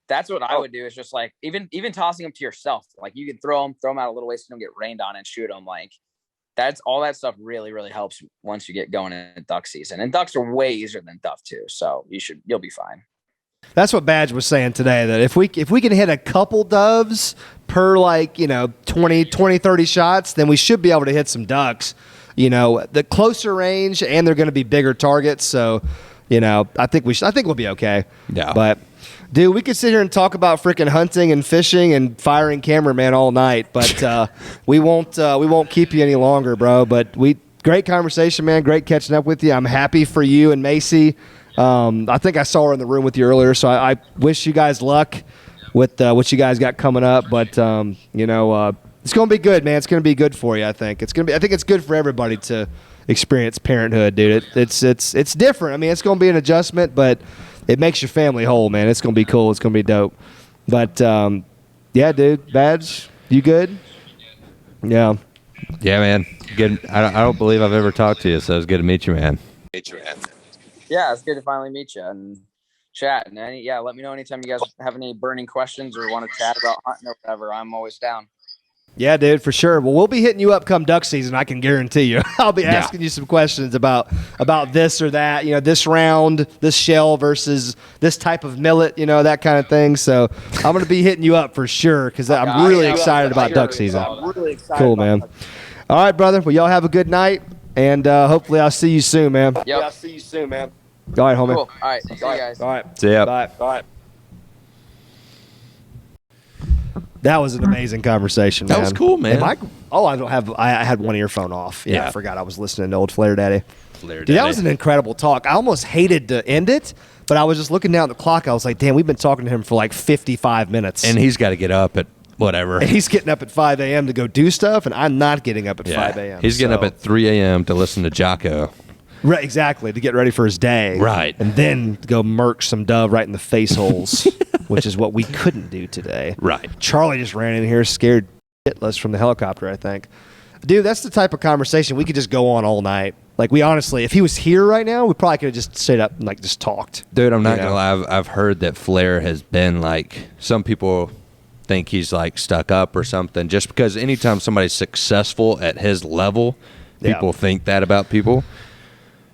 that's what I would do is just like even tossing them to yourself. Like you can throw them out a little ways so you don't get rained on and shoot them. Like that's all that stuff really, really helps once you get going in duck season. And ducks are way easier than dove too. So you'll be fine. That's what Badge was saying today, that if we can hit a couple doves per 20, 30 shots, then we should be able to hit some ducks. The closer range and they're going to be bigger targets. So, I think we'll be okay. Yeah. But dude, we could sit here and talk about freaking hunting and fishing and firing cameraman all night, but we won't keep you any longer, bro. But great conversation, man. Great catching up with you. I'm happy for you and Macy. I think I saw her in the room with you earlier, so I wish you guys luck with what you guys got coming up. But it's going to be good, man. It's going to be good for you. I think it's good for everybody to experience parenthood, dude. It's different. I mean, it's going to be an adjustment, but it makes your family whole, man. It's going to be cool. It's going to be dope. But yeah, dude, Badge, you good? Yeah. Yeah, man. Good. I don't believe I've ever talked to you, so it's good to meet you, man. Yeah, it's good to finally meet you and chat. And let me know anytime you guys have any burning questions or want to chat about hunting or whatever. I'm always down. Yeah, dude, for sure. Well, we'll be hitting you up come duck season, I can guarantee you. I'll be asking you some questions about this or that, this round, this shell versus this type of millet, that kind of thing. So I'm going to be hitting you up for sure because I'm really excited about duck season. Cool, man. All right, brother. Well, y'all have a good night, and hopefully I'll see you soon, man. Yep. I'll see you soon, man. All right, homie. Cool. All right. See you guys. All right. See ya. Bye. Bye. That was an amazing conversation, man. That was cool, man. I had one earphone off. Yeah, I forgot I was listening to old Flair Daddy. Dude, that was an incredible talk. I almost hated to end it, but I was just looking down at the clock. I was like, damn, we've been talking to him for like 55 minutes. And he's got to get up at whatever. And he's getting up at 5 a.m. to go do stuff, and I'm not getting up at 5 a.m. He's getting up at 3 a.m. to listen to Jocko. Right, exactly, to get ready for his day. Right. And then to go murk some dove right in the face holes, which is what we couldn't do today. Right. Charlie just ran in here scared shitless from the helicopter, I think. Dude, that's the type of conversation we could just go on all night. Like, we honestly, if he was here right now, we probably could have just stayed up and, like, just talked. Dude, I'm not going to lie. I've heard that Flair has been, like, some people think he's, like, stuck up or something. Just because anytime somebody's successful at his level, people think that about people.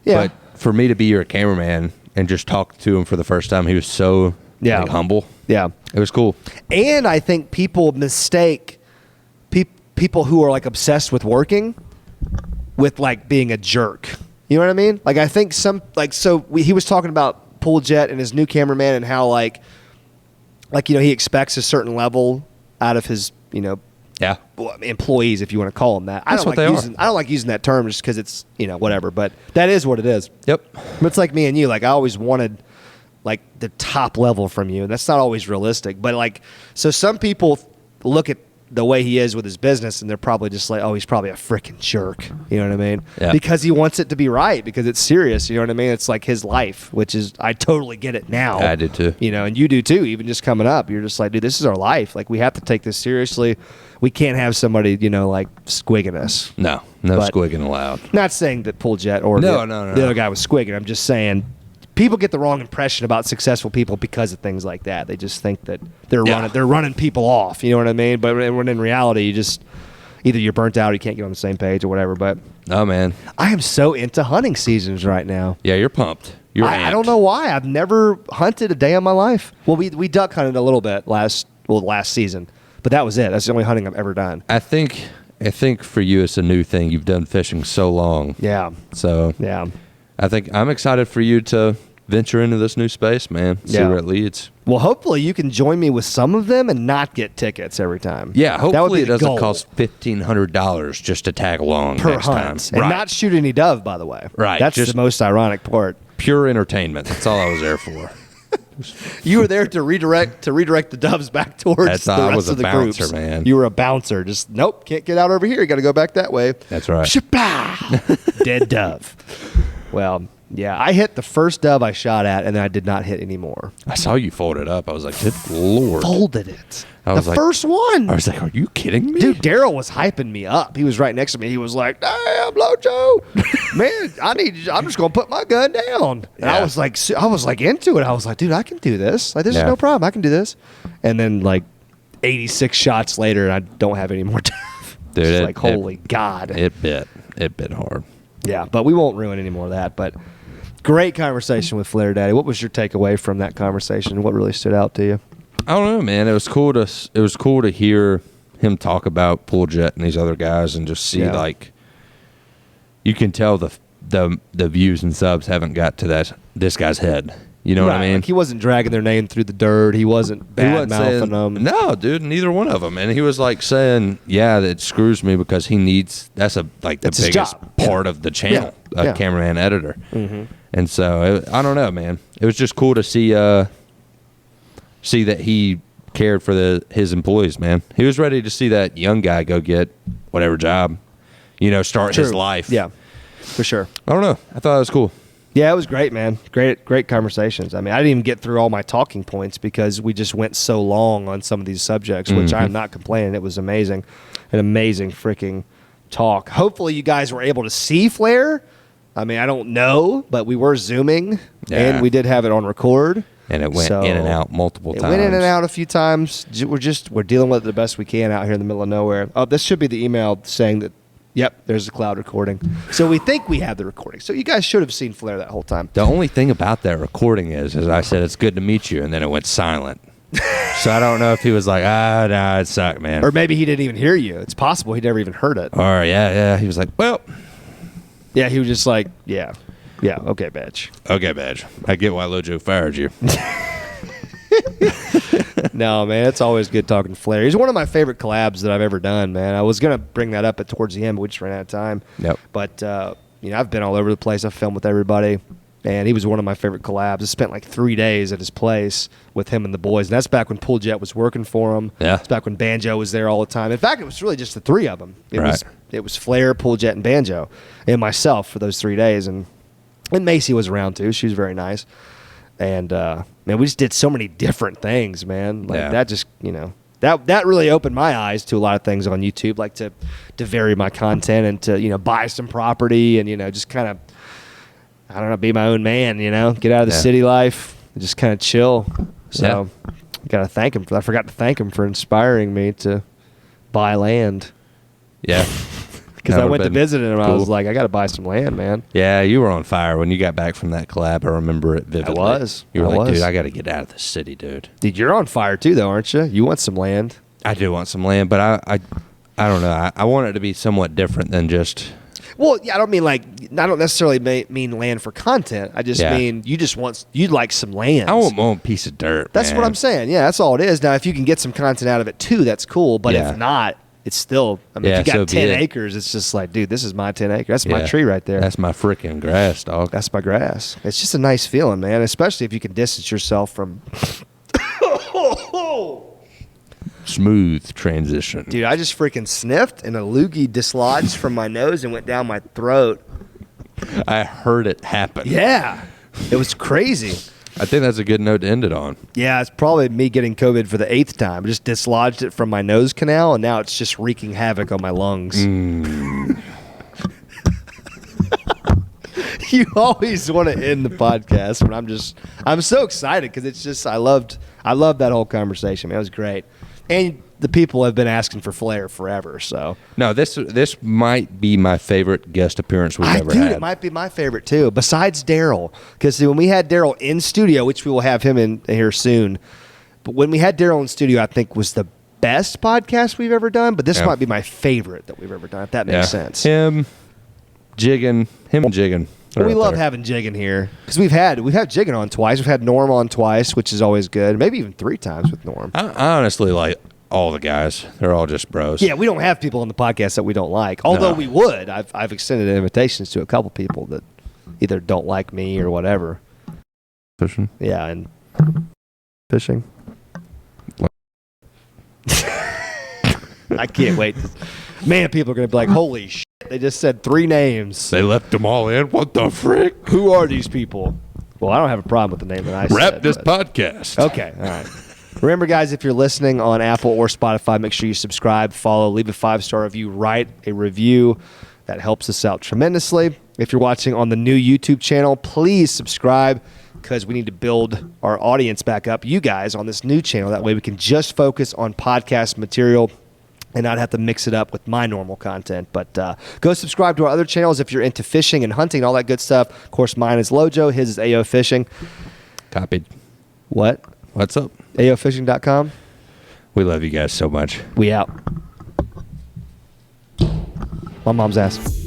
Yeah. But for me to be your cameraman and just talk to him for the first time, he was so like, humble. Yeah. It was cool. And I think people mistake people who are, like, obsessed with working with, like, being a jerk. You know what I mean? Like, I think he was talking about Pool Jet and his new cameraman and how, like, he expects a certain level out of his, employees, if you want to call them that. That's I don't like using that term just because it's, whatever. But that is what it is. Yep. But it's like me and you. Like, I always wanted, like, the top level from you. And that's not always realistic. But, like, so some people look at the way he is with his business, and they're probably just like, oh, he's probably a freaking jerk. You know what I mean? Yeah. Because he wants it to be right, because it's serious. You know what I mean? It's like his life, which is, I totally get it now. I did too. And you do too, even just coming up. You're just like, dude, this is our life. Like, we have to take this seriously. We can't have somebody, like, squigging us. No But squigging allowed. Not saying that Pool Jet or No. the other guy was squigging. I'm just saying people get the wrong impression about successful people because of things like that. They just think that they're running people off. You know what I mean? But when in reality, you just either you're burnt out or you can't get on the same page or whatever. But oh man, I am so into hunting seasons right now. Yeah, you're pumped. I don't know why. I've never hunted a day in my life. Well, we duck hunted a little bit last season, but that was it. That's the only hunting I've ever done. I think for you it's a new thing. You've done fishing so long. Yeah. So yeah, I think I'm excited for you to venture into this new space, man. See where it leads. Well, hopefully you can join me with some of them and not get tickets every time. Yeah, hopefully it doesn't goal. Cost $1,500 just to tag along Per next hunt. time. And not shoot any dove, by the way. Right. That's just the most ironic part. Pure entertainment. That's all I was there for. You were there to redirect the doves back towards the I rest was of the a bouncer, groups. man. You were a bouncer. Just, nope, can't get out over here. You got to go back that way. That's right. Shapah! Dead dove. Well, yeah, I hit the first dove I shot at, and then I did not hit any more. I saw you fold it up. I was like, good Lord. Folded it. The first one. I was like, are you kidding me? Dude, Daryl was hyping me up. He was right next to me. He was like, damn, Lojo, man, I'm just going to put my gun down. And I was like into it. I was like, dude, I can do this. Like, this is no problem. I can do this. And then, like, 86 shots later, and I don't have any more dove. Dude, holy God. It bit hard. Yeah, but we won't ruin any more of that. But great conversation with Flair Daddy. What was your takeaway from that conversation? What really stood out to you? I don't know, man. It was cool to hear him talk about Pool Jet and these other guys, and just see like you can tell the views and subs haven't got to this guy's head. You know what I mean? Like, he wasn't dragging their name through the dirt. He wasn't bad mouthing them. No, dude, neither one of them. And he was like saying, "Yeah, that screws me because he needs the biggest part of the channel, cameraman, editor." Mm-hmm. And so I don't know, man. It was just cool to see that he cared for his employees, man. He was ready to see that young guy go get whatever job, start his life. Yeah, for sure. I don't know. I thought it was cool. Yeah, it was great, man. Great conversations. I mean, I didn't even get through all my talking points because we just went so long on some of these subjects, which I'm not complaining. It was amazing. An amazing freaking talk. Hopefully you guys were able to see Flair. I mean, I don't know, but we were Zooming, and we did have it on record. And it went in and out multiple times. It went in and out a few times. We're dealing with it the best we can out here in the middle of nowhere. Oh, this should be the email saying that, yep, there's the cloud recording. So we think we have the recording. So you guys should have seen Flair that whole time. The only thing about that recording is I said, it's good to meet you, and then it went silent. So I don't know if he was like, nah, it sucked, man. Or maybe he didn't even hear you. It's possible he never even heard it. Or, he was like, well. Yeah, he was just like, yeah, okay, badge. Okay, badge. I get why Lojo fired you. No, man, it's always good talking to Flair. He's one of my favorite collabs that I've ever done, man. I was going to bring that up towards the end, but we just ran out of time. Yep. But, I've been all over the place. I've filmed with everybody, and he was one of my favorite collabs. I spent like 3 days at his place with him and the boys, and that's back when Pool Jet was working for him. Yeah. It's back when Banjo was there all the time. In fact, it was really just the three of them. It was Flair, Pool Jet, and Banjo, and myself for those 3 days. And Macy was around, too. She was very nice. And, man, we just did so many different things, man. Like, that just, that really opened my eyes to a lot of things on YouTube, like to vary my content and to buy some property and just kind of, I don't know, be my own man. Get out of the city life and just kind of chill. So gotta thank him. I forgot to thank him for inspiring me to buy land. Yeah. Because I went to visit him. I was like, I got to buy some land, man. Yeah, you were on fire when you got back from that collab. I remember it vividly. I was. You were like, dude, I got to get out of the city, dude. Dude, you're on fire too, though, aren't you? You want some land? I do want some land, but I don't know. I want it to be somewhat different than just. Well, yeah, I don't mean I don't necessarily mean land for content. I just mean you'd like some land. I want my own piece of dirt. That's what I'm saying. Yeah, that's all it is. Now, if you can get some content out of it too, that's cool. But if not, it's still, if you got 10 acres, it's just like, dude, this is my 10 acres. That's my tree right there. That's my freaking grass, dog. That's my grass. It's just a nice feeling, man, especially if you can distance yourself from... Smooth transition. Dude, I just freaking sniffed and a loogie dislodged from my nose and went down my throat. I heard it happen. Yeah. It was crazy. I think that's a good note to end it on. Yeah, it's probably me getting COVID for the 8th time. I just dislodged it from my nose canal, and now it's just wreaking havoc on my lungs. You always want to end the podcast, but I'm so excited because it's just I loved that whole conversation, man. It was great, and the people have been asking for Flair forever. So no, this might be my favorite guest appearance we've ever had. It might be my favorite too, besides Daryl. Because when we had Daryl in studio, which we will have him in here soon, but when we had Daryl in studio, I think was the best podcast we've ever done. But this might be my favorite that we've ever done. If that makes sense. Him and Jiggin. Well, we love having Jiggin here because we've had Jiggin on twice. We've had Norm on twice, which is always good. Maybe even 3 times with Norm. I honestly like all the guys. They're all just bros. Yeah, we don't have people on the podcast that we don't like. Although we would. I've extended invitations to a couple people that either don't like me or whatever. Fishing. Yeah, and fishing. I can't wait. Man, people are going to be like, holy shit, they just said 3 names. They left them all in? What the frick? Who are these people? Well, I don't have a problem with the name that I said. Wrap this podcast. Okay, all right. Remember, guys, if you're listening on Apple or Spotify, make sure you subscribe, follow, leave a 5-star review, write a review. That helps us out tremendously. If you're watching on the new YouTube channel, please subscribe because we need to build our audience back up, you guys, on this new channel. That way we can just focus on podcast material and not have to mix it up with my normal content. But go subscribe to our other channels if you're into fishing and hunting and all that good stuff. Of course, mine is Lojo. His is AO Fishing. Copied. What? What's up? AOFishing.com. We love you guys so much. We out. My mom's ass.